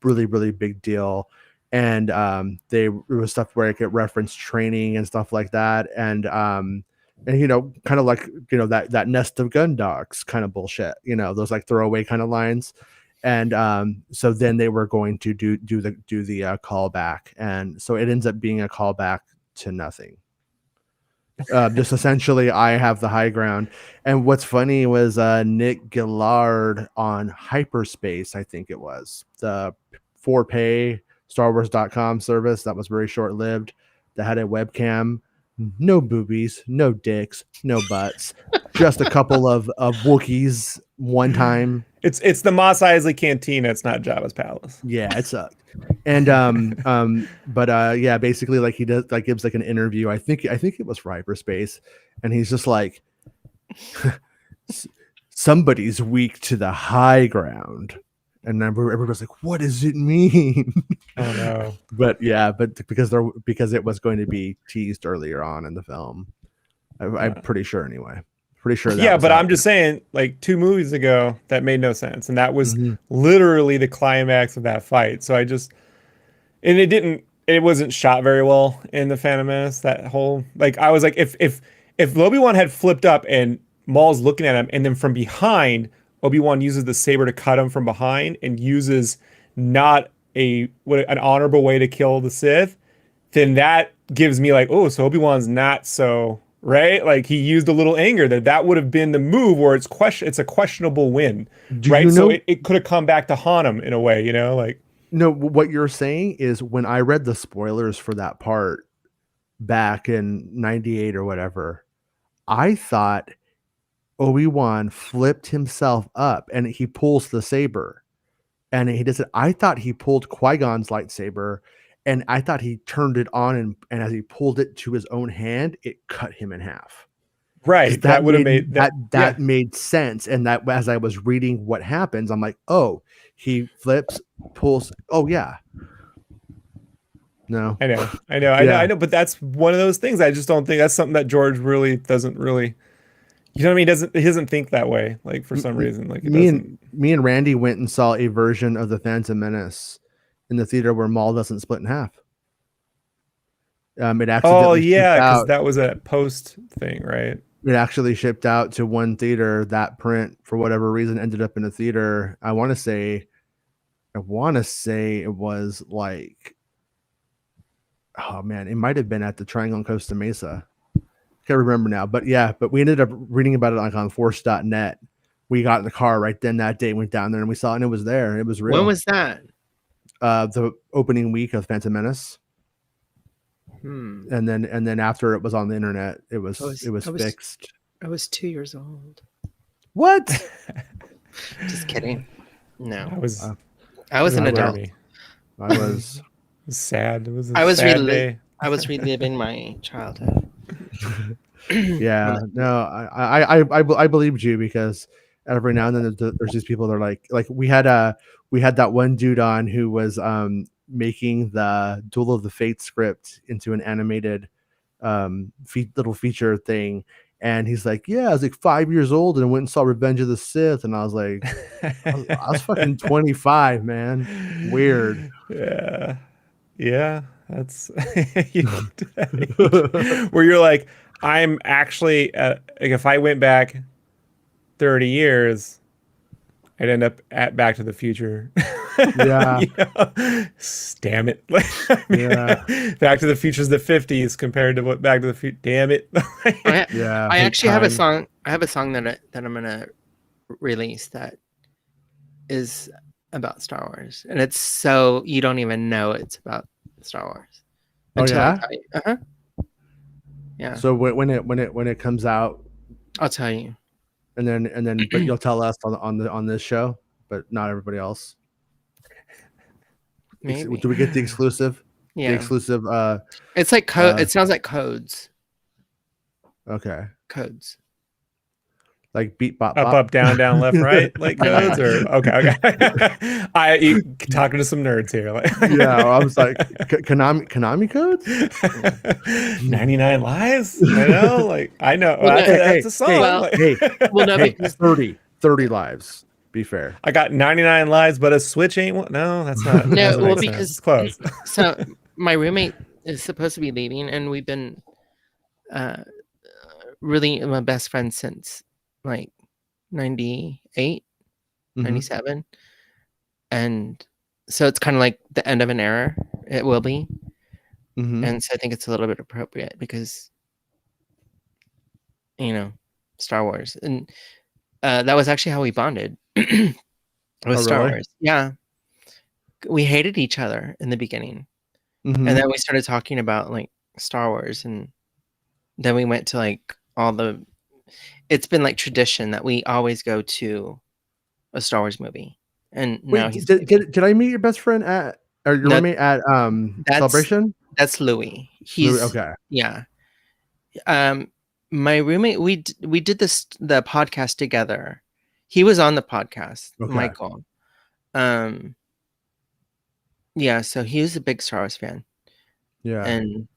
S2: Really, really big deal. And there was stuff where it could reference training and stuff like that. And you know, kind of like, you know, that nest of gun dogs kind of bullshit, you know, those like throwaway kind of lines. And so then they were going to do the callback, and so it ends up being a callback to nothing. Just essentially, I have the high ground. And what's funny was Nick Gillard on Hyperspace, I think it was the for pay StarWars.com service that was very short lived, that had a webcam, no boobies, no dicks, no butts, just a couple of Wookiees one time
S3: It's the Mos Eisley Cantina. It's not Jabba's palace.
S2: Yeah, it sucked. And basically like he does like gives like an interview. I think it was Hyperspace, and he's just like, somebody's weak to the high ground. And everybody's like, what does it mean?
S3: Oh no.
S2: But because it was going to be teased earlier on in the film. I'm pretty sure anyway. Pretty sure that
S3: yeah, but I'm just saying, like 2 movies ago, that made no sense. And that was literally the climax of that fight. So it wasn't shot very well in the Phantom Menace. That whole, like, I was like, if Obi-Wan had flipped up and Maul's looking at him, and then from behind, Obi-Wan uses the saber to cut him from behind and uses not an honorable way to kill the Sith, then that gives me like, oh, so Obi-Wan's not so right. Like he used a little anger there. That would have been the move where it's a questionable win, right? So it could have come back to haunt him in a way, like.
S2: No, what you're saying is when I read the spoilers for that part back in 98 or whatever, I thought Obi-Wan flipped himself up and he pulls the saber, and he does it. I thought he pulled Qui-Gon's lightsaber, and I thought he turned it on, and as he pulled it to his own hand, it cut him in half.
S3: Right. That would have made
S2: that made sense. And that as I was reading what happens, I'm like, oh, he flips, pulls. Oh yeah. No.
S3: I know. But that's one of those things. I just don't think that's something that George really doesn't really. You know what I mean? He doesn't think that way. Like for some reason, like
S2: me and Randy went and saw a version of the Phantom Menace in the theater where Maul doesn't split in half. It accidentally
S3: because that was a post thing, right?
S2: It actually shipped out to one theater. That print, for whatever reason, ended up in a theater. I want to say it was like, oh man, it might have been at the Triangle in Costa Mesa. Can't remember now, but we ended up reading about it like on Force.net. We got in the car right then that day, went down there, and we saw it, and it was there. It was real.
S1: When was that?
S2: The opening week of Phantom Menace. And then after it was on the internet, it was fixed.
S1: I was 2 years old.
S2: What?
S1: Just kidding. No,
S3: I was
S1: an adult.
S2: I was
S3: sad. It was
S1: I was
S3: day.
S1: I was reliving my childhood.
S2: Yeah, no, I believed you, because every now and then there's these people that are like we had that one dude on who was making the Duel of the Fates script into an animated little feature thing, and he's like, yeah, I was like 5 years old and went and saw Revenge of the Sith, and I was like, I was fucking 25, man. Weird.
S3: Yeah, that's where you're like, I'm actually like, if I went back 30 years, I'd end up at Back to the Future.
S2: Yeah.
S3: Damn it. Back to the Future's the 50s compared to what Back to the Future. Damn it.
S1: I actually have a song. I have a song that I'm gonna release that is about Star Wars, and it's so you don't even know it's about Star Wars. Yeah.
S2: So when it comes out,
S1: I'll tell you.
S2: And then but you'll tell us on this show, but not everybody else.
S1: Maybe.
S2: Do we get the exclusive?
S1: Yeah.
S2: The exclusive.
S1: It's like code. It sounds like codes.
S2: Okay.
S1: Codes.
S2: Like beat bop bop.
S3: Up down down left right like codes or okay. You talking to some nerds here. Like.
S2: Yeah, I was like Konami codes.
S3: 99 lives. I know. That's a song.
S2: Because 30 lives. Be fair.
S3: I got 99 lives, but a Switch ain't one. No, that's not.
S1: No, well, because
S3: it's close.
S1: So my roommate is supposed to be leaving, and we've been really my best friends since like 98, 97. And so it's kind of like the end of an era. It will be. And so I think it's a little bit appropriate because, Star Wars. And that was actually how we bonded with Star Wars. Yeah. We hated each other in the beginning. And then we started talking about like Star Wars. And then we went to like all the... It's been like tradition that we always go to a Star Wars movie, and
S2: Wait,
S1: now he's
S2: did I meet your best friend at or your roommate at Celebration?
S1: That's Louis.
S2: Louis, okay.
S1: Yeah. My roommate, we did the podcast together. He was on the podcast,
S2: Okay.
S1: Michael. Yeah, so he was a big Star Wars fan.
S2: Yeah.
S1: And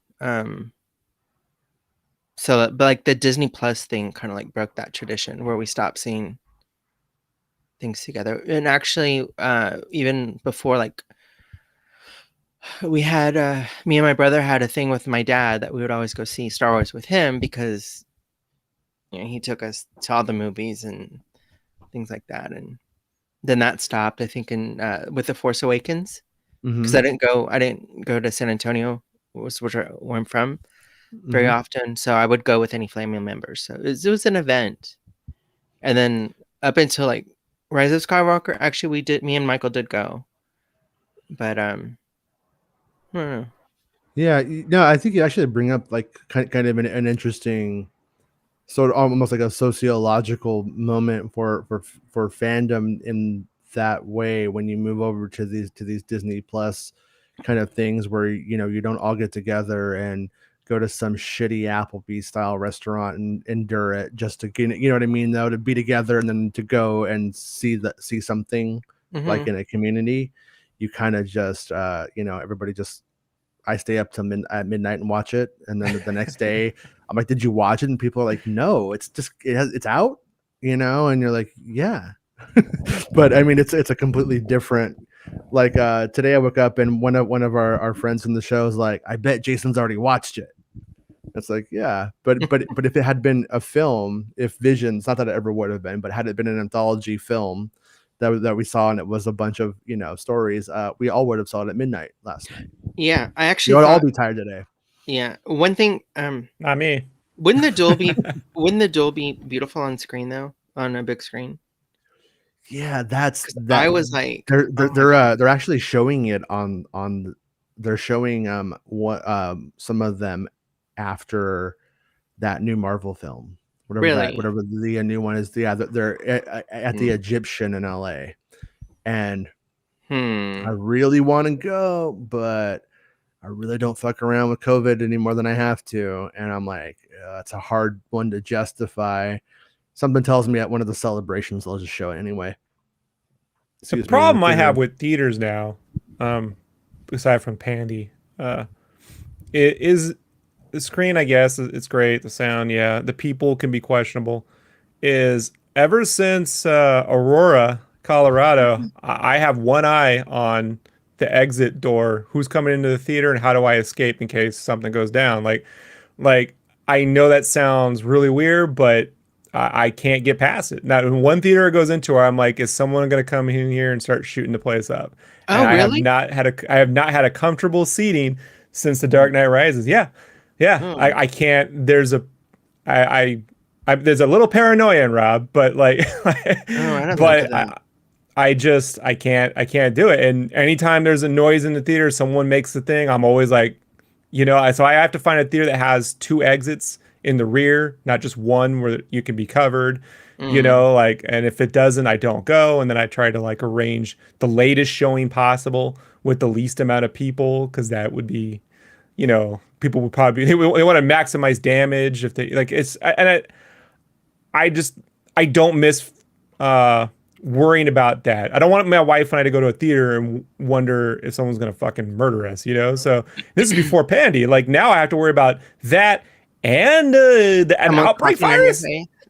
S1: so but like the Disney Plus thing kind of like broke that tradition where we stopped seeing things together. And actually even before, like, we had me and my brother had a thing with my dad that we would always go see Star Wars with him because, you know, he took us to all the movies and things like that. And then that stopped, I think, in with The Force Awakens, because I didn't go to San Antonio, where I'm from, very often. So I would go with any family members. So it was an event. And then up until like Rise of Skywalker, actually me and Michael did go. But I don't know.
S2: Yeah, no, I think you actually bring up like kind of an interesting sort of almost like a sociological moment for fandom in that way when you move over to these Disney Plus kind of things where, you know, you don't all get together and go to some shitty Applebee's style restaurant and endure it just to get, you know what I mean, though, to be together and then to go and see something like in a community. You kind of just you know, everybody just, I stay up till midnight and watch it, and then the next day I'm like, did you watch it? And people are like, no, it's just it's out, you know, and you're like, yeah. But I mean, it's a completely different, like today I woke up and one of our friends from the show is like, I bet Jason's already watched it. It's like, yeah, but if it had been a film, if Visions, not that it ever would have been, but had it been an anthology film that we saw and it was a bunch of, you know, stories, we all would have saw it at midnight last night.
S1: Yeah, I actually
S2: you would all be tired today.
S1: Yeah, one thing,
S3: not me.
S1: Wouldn't the duel be beautiful on screen though, on a big screen?
S2: Yeah, that's that.
S1: I was like,
S2: they're actually showing it on they're showing some of them after that new Marvel film, whatever the new one is. Yeah, they're at the Egyptian in LA, and I really want to go, but I really don't fuck around with COVID any more than I have to. And I'm like, it's a hard one to justify. Something tells me at one of the celebrations, they'll just show it anyway.
S3: The problem I have with theaters now, aside from Pandy, it is the screen, I guess, it's great. The sound, yeah. The people can be questionable. Is ever since Aurora, Colorado, I have one eye on the exit door, who's coming into the theater and how do I escape in case something goes down. Like I know that sounds really weird, but I can't get past it. Now, in one theater it goes into where I'm like, is someone going to come in here and start shooting the place up?
S1: Oh,
S3: and
S1: really?
S3: I have not had a comfortable seating since The Dark Knight Rises. Yeah. Oh. I can't. There's a little paranoia in Rob, but like, I can't do it. And anytime there's a noise in the theater, someone makes the thing, I'm always like, you know, so I have to find a theater that has 2 exits in the rear, not just one where you can be covered, you know, like, and if it doesn't, I don't go. And then I try to like arrange the latest showing possible with the least amount of people, because that would be, you know, people would probably, they want to maximize damage if they like I don't miss worrying about that. I don't want my wife and I to go to a theater and wonder if someone's going to fucking murder us, you know? So this is before Pandy. Like now I have to worry about that and the outbreak virus.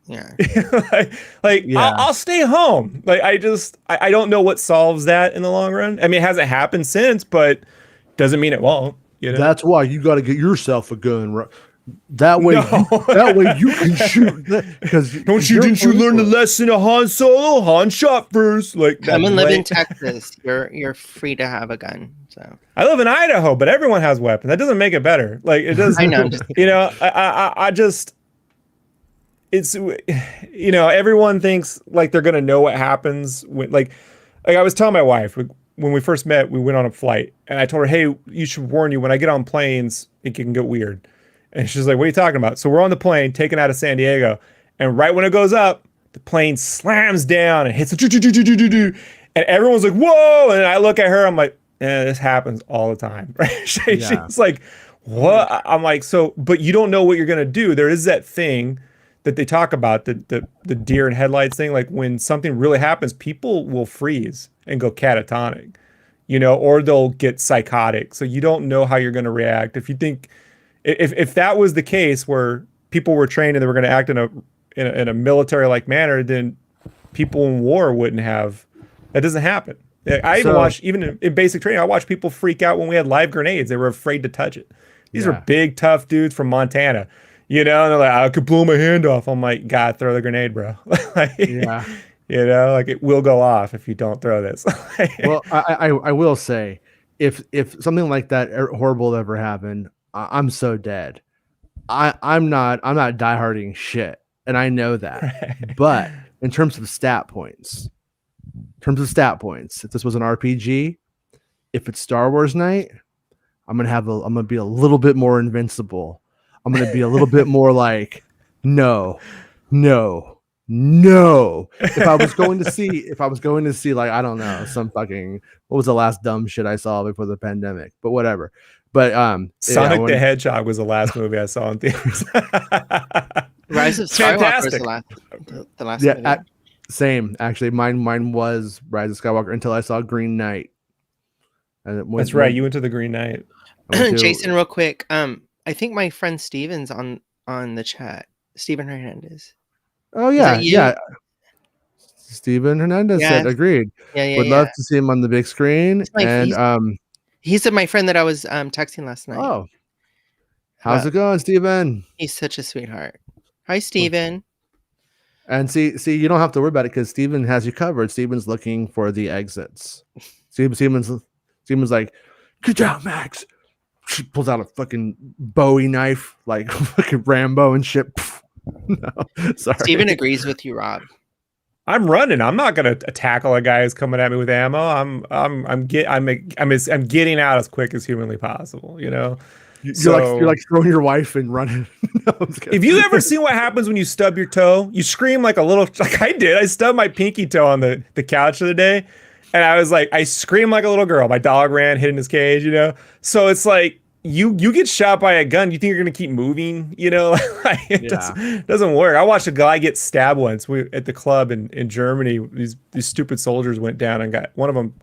S1: Yeah.
S3: I'll stay home. Like I don't know what solves that in the long run. I mean, it hasn't happened since, but doesn't mean it won't. You know?
S2: That's why you got to get yourself a gun. That way, that way you can shoot. Because
S3: didn't you learn the lesson of Han Solo? Han shot first. Like
S1: come and live in Texas. You're free to have a gun. So
S3: I live in Idaho, but everyone has weapons. That doesn't make it better. Like it doesn't.
S1: I know.
S3: You know, I just. It's, you know, everyone thinks like they're gonna know what happens when, like I was telling my wife when we first met, we went on a flight, and I told her, hey, you should warn you when I get on planes, it can get weird. And she's like, what are you talking about? So we're on the plane taking out of San Diego, and right when it goes up, the plane slams down and hits and everyone's like, whoa. And I look at her, I'm like, this happens all the time. Right? She's like, what? I'm like, so, but you don't know what you're going to do. There is that thing that they talk about, the deer and headlights thing. Like when something really happens, people will freeze and go catatonic, or they'll get psychotic. So you don't know how you're going to react. If you think, if that was the case where people were trained and they were going to act in a military like manner, then people in war wouldn't have. That doesn't happen. I even watched, even in basic training, I watched people freak out when we had live grenades. They were afraid to touch it. These are big, tough dudes from Montana, and they're like, I could blow my hand off. I'm like, God, throw the grenade, bro. Like, like it will go off if you don't throw this.
S2: Well, I will say, if something like that horrible ever happened, I'm so dead. I'm not dieharding shit, and I know that. Right. But in terms of stat points, if this was an RPG, if it's Star Wars night, I'm gonna be a little bit more invincible. I'm gonna be a little bit more like, no. If I was going to see like, I don't know, some fucking, what was the last dumb shit I saw before the pandemic? But whatever. But
S3: Sonic the Hedgehog was the last movie I saw in theaters.
S1: Rise of Skywalker was the last movie.
S2: Same, actually. Mine was Rise of Skywalker until I saw Green Knight.
S3: That's right. You went to the Green Knight.
S1: Jason, real quick. I think my friend Steven's on the chat. Steven Hernandez.
S2: Oh yeah. Steven Hernandez said agreed. Would love to see him on the big screen. And
S1: he's my friend that I was texting last night.
S2: Oh. How's it going, Steven?
S1: He's such a sweetheart. Hi, Steven.
S2: And see, you don't have to worry about it because Steven has you covered. Steven's looking for the exits. Steven's like, good job, Max. She pulls out a fucking Bowie knife, like fucking Rambo and shit. No, sorry.
S1: Steven agrees with you, Rob.
S3: I'm running. I'm not gonna tackle a guy who's coming at me with ammo. I'm getting out as quick as humanly possible. You're
S2: like throwing your wife and running. No,
S3: if you ever seen what happens when you stub your toe, you scream like a little, like I did. I stubbed my pinky toe on the couch the other day, and I was like, I screamed like a little girl. My dog ran, hid in his cage. So it's like you get shot by a gun. You think you're gonna keep moving? It doesn't work. I watched a guy get stabbed once. At the club in Germany. These stupid soldiers went down and got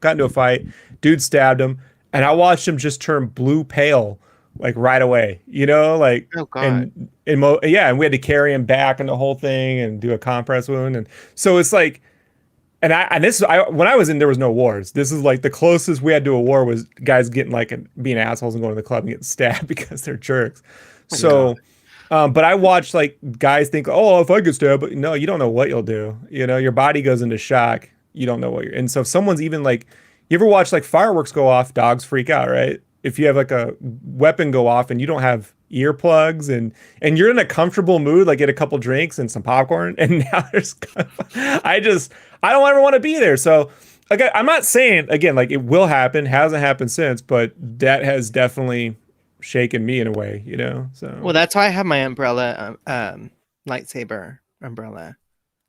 S3: into a fight. Dude stabbed him, and I watched him just turn blue pale. Like right away,
S1: oh God.
S3: and we had to carry him back and the whole thing and do a compress wound. And so it's like, when I was in, there was no wars. This is like the closest we had to a war was guys getting being assholes and going to the club and getting stabbed because they're jerks. But I watched like guys think, oh, if I get stabbed, but no, you don't know what you'll do. Your body goes into shock. You don't know and so if someone's even like, you ever watch like fireworks go off, dogs freak out, right? If you have like a weapon go off and you don't have earplugs and you're in a comfortable mood, like get a couple drinks and some popcorn, and now I don't ever want to be there. So like, I'm not saying again, like it will happen, hasn't happened since, but that has definitely shaken me in a way, so.
S1: Well, that's why I have my umbrella, lightsaber umbrella.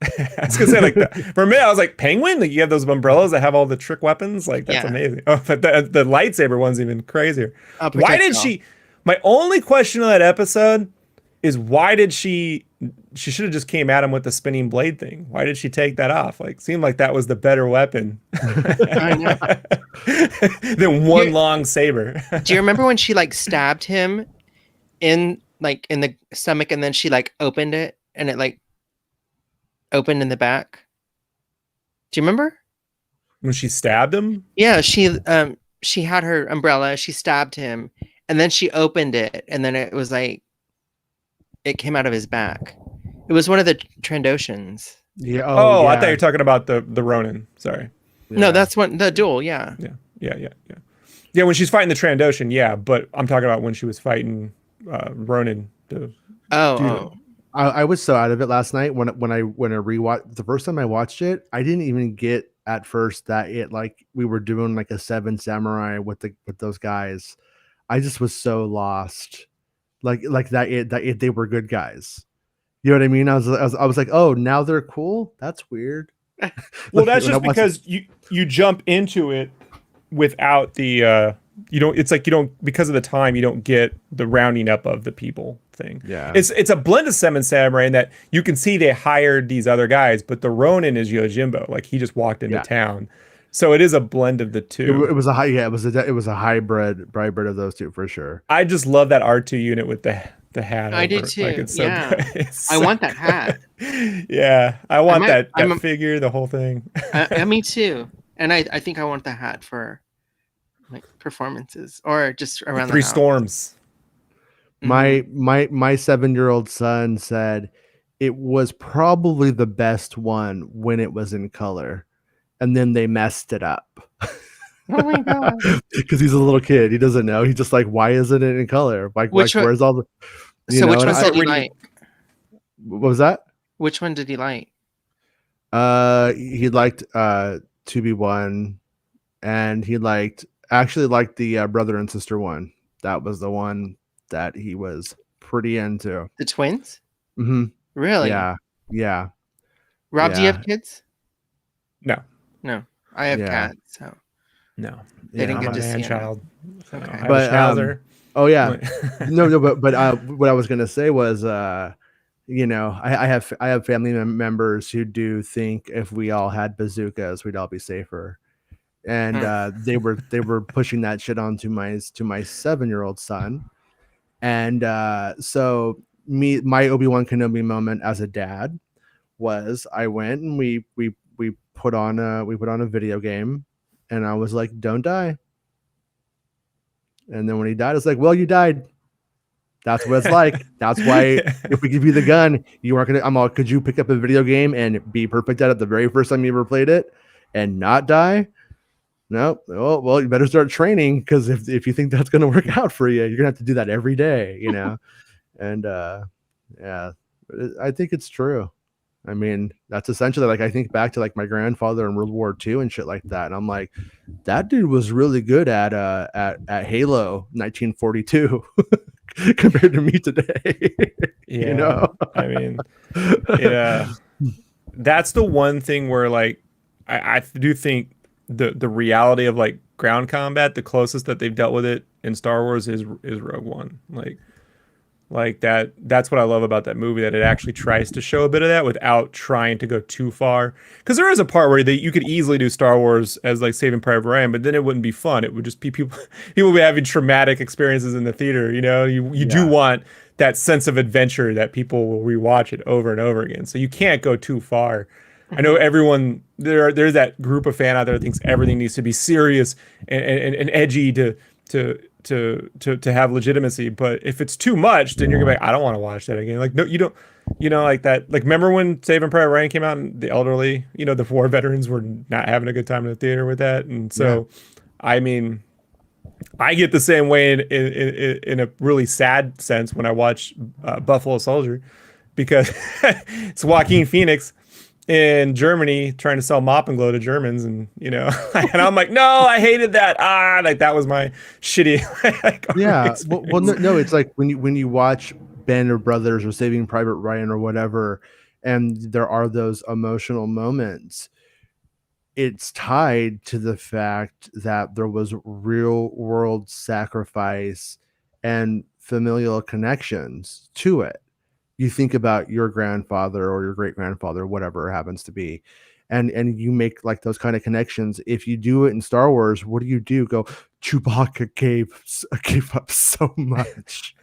S3: I was gonna say like for me, I was like Penguin. Like you have those umbrellas that have all the trick weapons. Like that's amazing. Oh, but the lightsaber one's even crazier. Why did she? My only question on that episode is why did she? She should have just came at him with the spinning blade thing. Why did she take that off? Like seemed like that was the better weapon than one long saber.
S1: Do you remember when she like stabbed him in the stomach and then she like opened it and it like opened in the back? Do you remember
S3: when she stabbed him?
S1: Yeah, she had her umbrella, she stabbed him, and then she opened it, and then it was like it came out of his back. It was one of the Trandoshans.
S2: Yeah.
S3: Oh, I thought you were talking about the Ronin. Sorry.
S1: Yeah. No, that's the duel. Yeah.
S3: Yeah. When she's fighting the Trandoshan, yeah, but I'm talking about when she was fighting Ronin.
S2: I was so out of it last night when I rewatched the first time I watched it. I didn't even get at first that it like we were doing like a Seven Samurai with those guys. I just was so lost. Like that they were good guys. You know what I mean? I was like, oh, now they're cool. That's weird.
S3: Well, that's just because you jump into it without the you don't. It's like you don't, because of the time, you don't get the rounding up of the people thing.
S2: Yeah,
S3: it's a blend of Seven Samurai in that you can see they hired these other guys, but the Ronin is Yojimbo. Like he just walked into town, so it is a blend of the two.
S2: It was a hybrid of those two for sure.
S3: I just love that R2 unit with the hat.
S4: I do too.
S3: Like, it's so good.
S4: I want that hat.
S3: Yeah, I want that figure, the whole thing.
S4: Me too. And I think I want the hat for like performances or just around
S3: Three
S4: the house.
S3: Storms.
S2: My 7-year-old son said it was probably the best one when it was in color, and then they messed it up.
S4: Oh my god!
S2: Because he's a little kid, he doesn't know. He's just like, why isn't it in color? Like where's all the?
S4: So which one did he like?
S2: What was that?
S4: Which one did he like?
S2: He liked 2B1, and he actually liked the brother and sister one. That was the one that he was pretty into.
S4: The twins?
S2: Mm-hmm.
S4: Really?
S2: Yeah.
S4: Rob, do you have kids?
S3: No.
S4: I have cats, so
S3: no.
S4: They didn't get to see
S3: child.
S4: Okay.
S3: I have a schnauzer.
S2: Oh yeah. no, but what I was gonna say was, I have family members who do think if we all had bazookas, we'd all be safer, and they were pushing that shit onto my 7-year-old son, and so my Obi-Wan Kenobi moment as a dad was I went and we put on a video game, and I was like, don't die. And then when he died, it's like, well, you died. That's what it's like. That's why if we give you the gun, you aren't gonna. I'm all, could you pick up a video game and be perfect at it the very first time you ever played it and not die? No. Oh, well, you better start training, because if you think that's gonna work out for you, you're gonna have to do that every day, And yeah, I think it's true. I mean, that's essentially like, I think back to like my grandfather in World War II and shit like that, and I'm like, that dude was really good at Halo 1942 compared to me today.
S3: Yeah, I mean, yeah, that's the one thing where like I do think the reality of like ground combat, the closest that they've dealt with it in Star Wars is Rogue One. Like that's what I love about that movie, that it actually tries to show a bit of that without trying to go too far. Because there is a part where you could easily do Star Wars as like Saving Private Ryan, but then it wouldn't be fun. It would just be people be having traumatic experiences in the theater. You do want that sense of adventure that people will rewatch it over and over again. So you can't go too far. I know everyone there's that group of fan out there that thinks everything needs to be serious and edgy to have legitimacy, but if it's too much, then you're gonna be like, I don't want to watch that again. Like, no, you don't, like that. Like, remember when Saving Private Ryan came out and the elderly, the war veterans were not having a good time in the theater with that, and so, I mean, I get the same way in a really sad sense when I watch Buffalo Soldier, because it's Joaquin Phoenix in Germany trying to sell Mop and Glow to Germans, and and I'm like, no, I hated that. Like that was my shitty.
S2: Well, no, it's like when you watch Band of Brothers or Saving Private Ryan or whatever, and there are those emotional moments, it's tied to the fact that there was real world sacrifice and familial connections to it. You think about your grandfather or your great grandfather, whatever it happens to be, and you make like those kind of connections. If you do it in Star Wars, what do? Go, Chewbacca gave up so much.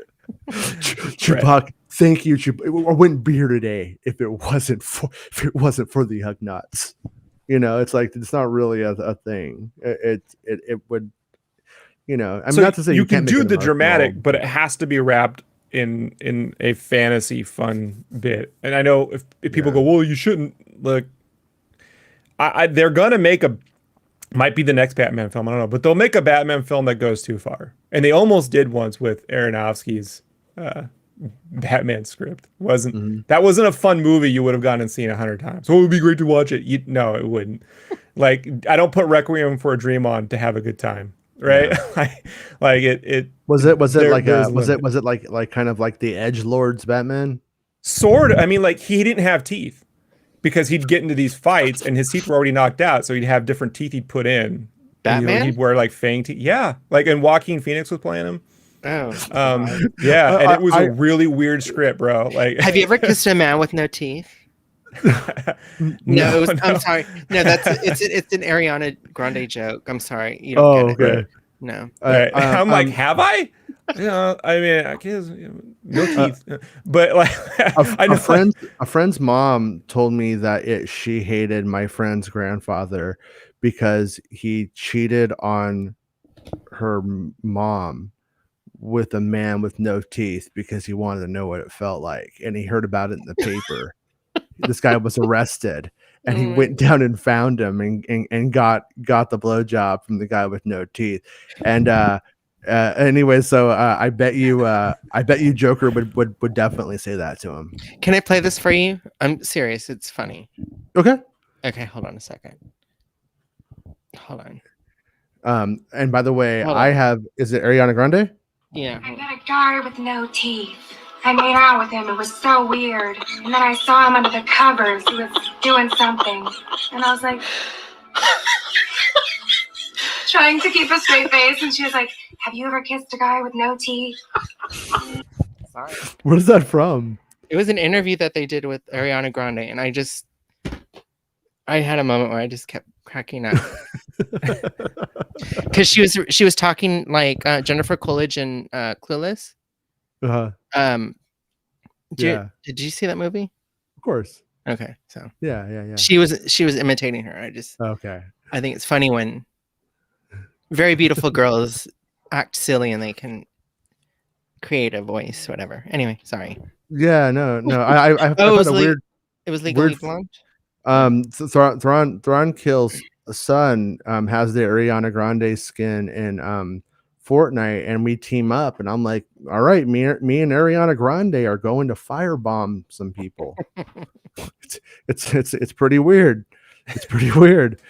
S2: Chewbacca, thank you, Chewbacca. I wouldn't be here today if it wasn't for the hug nuts. It's like, it's not really a thing. It would, I'm
S3: so
S2: not to say
S3: you can do the dramatic, but it has to be wrapped in a fantasy fun bit. And I know if people go, well, you shouldn't, look, they're gonna make might be the next Batman film, I don't know, but they'll make a Batman film that goes too far, and they almost did once with Aronofsky's Batman script. That wasn't a fun movie you would have gone and seen 100 times. Oh, it would be great to watch it. No, it wouldn't. Like, I don't put Requiem for a Dream on to have a good time, right?
S2: It was it kind of like the Edgelord's Batman?
S3: Sort of. I mean, like, he didn't have teeth because he'd get into these fights and his teeth were already knocked out, so he'd have different teeth he'd put in.
S1: Batman?
S3: He'd wear like fang teeth. Yeah, like, and Joaquin Phoenix was playing him.
S1: Oh,
S3: yeah, and it was a really weird script, bro. Like,
S1: have you ever kissed a man with no teeth? No, I'm sorry. No, it's an Ariana Grande joke. I'm sorry, you don't get it.
S2: Okay.
S1: No,
S3: I'm like, have I? I mean, I guess no teeth, but like, I know
S2: a friend's mom told me that she hated my friend's grandfather because he cheated on her mom with a man with no teeth because he wanted to know what it felt like, and he heard about it in the paper. This guy was arrested, and he went down and found him and got the blowjob from the guy with no teeth. And anyway, so I bet you Joker would definitely say that to him.
S1: Can I play this for you? I'm serious. It's funny.
S2: Okay,
S1: hold on a second. Hold on.
S2: And by the way, is it Ariana Grande?
S1: Yeah.
S5: I met a guy with no teeth. I made out with him. It was so weird. And then I saw him under the covers. He was doing something. And I was like, trying to keep a straight face. And she was like, have you ever kissed a guy with no teeth?
S1: Sorry.
S2: What is that from?
S1: It was an interview that they did with Ariana Grande. And I had a moment where I just kept cracking up. Because she was talking like Jennifer Coolidge in Clueless. Did you see that movie?
S2: Of course.
S1: Okay, so
S2: yeah.
S1: She was imitating her. I think it's funny when very beautiful girls act silly and they can create a voice, whatever. Anyway, sorry.
S2: Yeah, no. I found a weird.
S1: It was Legally Blonde.
S2: Thrawn Kill's son has the Ariana Grande skin in Fortnite, and we team up, and I'm like, all right, me and Ariana Grande are going to firebomb some people. it's pretty weird. It's pretty weird.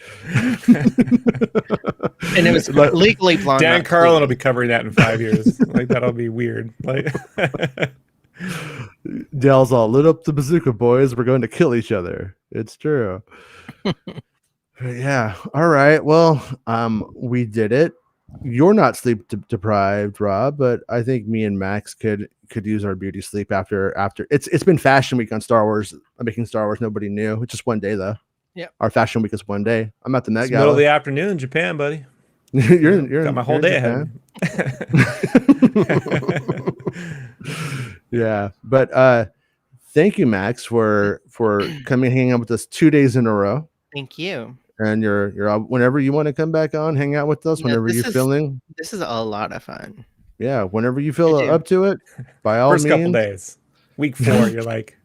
S1: And it was Legally Blonde.
S3: Dan Carlin will be covering that in 5 years. Like, that'll be weird. Like,
S2: Dale's all lit up the bazooka, boys. We're going to kill each other. It's true. Yeah. All right. Well, we did it. You're not sleep deprived, Rob, but I think me and Max could use our beauty sleep after it's been Fashion Week on Star Wars. I'm making Star Wars. Nobody knew. It's just one day though.
S1: Yeah.
S2: Our Fashion Week is one day. I'm at the Met Gala.
S3: Middle of the afternoon in Japan, buddy.
S2: you're
S3: got my whole day ahead.
S2: Yeah, but thank you, Max, for coming and hanging out with us 2 days in a row.
S1: Thank you.
S2: And you're whenever you want to come back on, hang out with us. Whenever you're feeling.
S1: This is a lot of fun.
S2: Yeah, whenever you feel up to it, by all means.
S3: First couple days, week 4, you're like,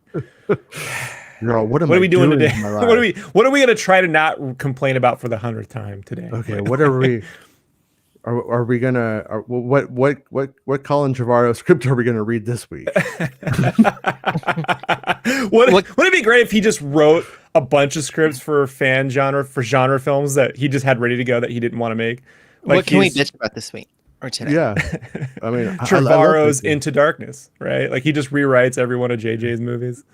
S2: you're all, what are
S3: we doing today? What are we gonna try to not complain about for the 100th time today?
S2: Okay, what are we? Are we gonna? What Colin Trevorrow script are we gonna read this week?
S3: Wouldn't it be great if he just wrote a bunch of scripts for genre films that he just had ready to go that he didn't want to make? Like,
S1: what can we bitch about this week or today?
S2: Yeah, I mean,
S3: Trevorrow's Into Darkness, right? Like, he just rewrites every one of JJ's movies.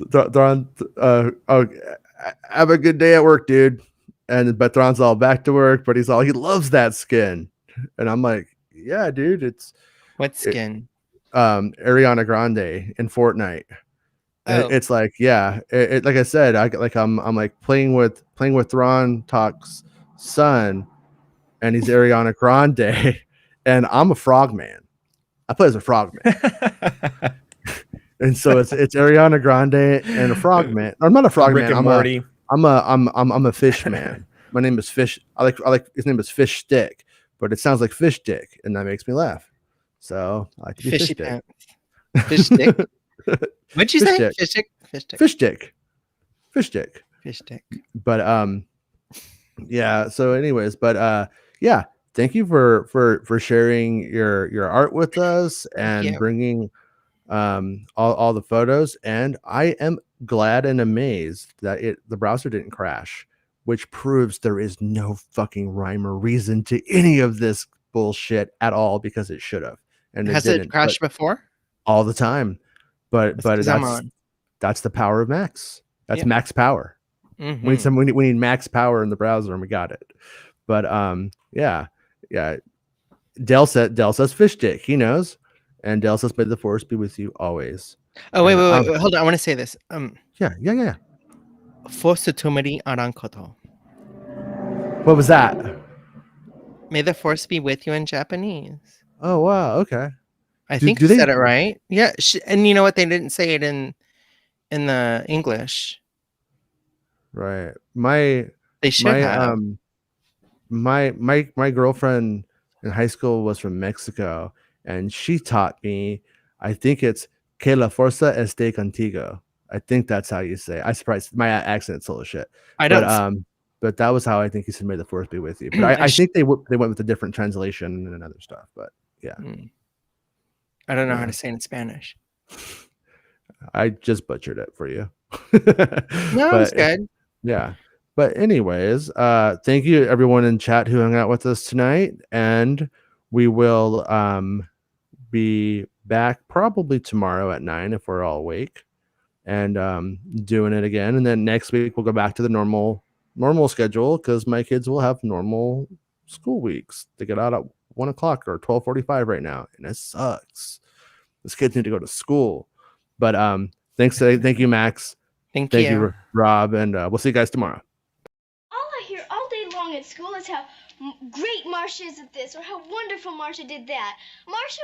S2: Thrawn, have a good day at work, dude. But Thrawn's all back to work, but he loves that skin, and I'm like, yeah, dude, it's
S1: what skin?
S2: Ariana Grande in Fortnite. Oh. It's like, yeah, like I said, I'm like playing with Thrawn Talk's son, and he's Ariana Grande, and I'm a frogman. I play as a frogman. And so it's Ariana Grande and a frogman. I'm not a frogman.
S3: I'm Morty.
S2: I'm a fish man. My name is Fish. I like his name is Fish Stick, but it sounds like fish dick, and that makes me laugh. So I like to be Fish Stick.
S1: Fish Stick. What'd you say?
S2: Fish Stick. Fish Stick. Fish Stick.
S1: Fish Stick.
S2: But yeah. So anyways, but yeah. Thank you for sharing your art with us and bringing all the photos. And I am glad and amazed that the browser didn't crash, which proves there is no fucking rhyme or reason to any of this bullshit at all, because it should have. And
S1: has it crashed before?
S2: All the time. but
S1: on.
S2: that's the power of Max. That's
S1: Yep.
S2: max power.
S1: Mm-hmm.
S2: We need max power in the browser, and we got it. But yeah. Dell says fish dick. He knows, and Dell says, "May the force be with you always."
S1: Oh, wait,
S2: And,
S1: wait. Hold on. I want to say this.
S2: Yeah.
S1: Force tumari arankoto.
S2: What was that?
S1: May the force be with you in Japanese.
S2: Oh wow. Okay.
S1: I think you said it right. Yeah, and you know what? They didn't say it in the English.
S2: Right.
S1: They should have.
S2: My girlfriend in high school was from Mexico, and she taught me. I think it's "Que la fuerza esté contigo." I think that's how you say it. I'm surprised my accent's full of shit. But that was how I think he said, "May the force be with you." But I think they went with a different translation and other stuff. But yeah,
S1: I don't know how to say it in Spanish.
S2: I just butchered it for you.
S1: No, it's good.
S2: Yeah. But anyways, thank you everyone in chat who hung out with us tonight, and we will be back probably tomorrow at 9 if we're all awake, and doing it again. And then next week we'll go back to the normal schedule because my kids will have normal school weeks. They get out at 1 o'clock or 12:45 right now, and it sucks. These kids need to go to school. But thank you, Max.
S1: Thank
S2: you, Rob, and we'll see you guys tomorrow.
S6: All I hear all day long at school is how great Marsha is at this or how wonderful Marsha did that. Marsha.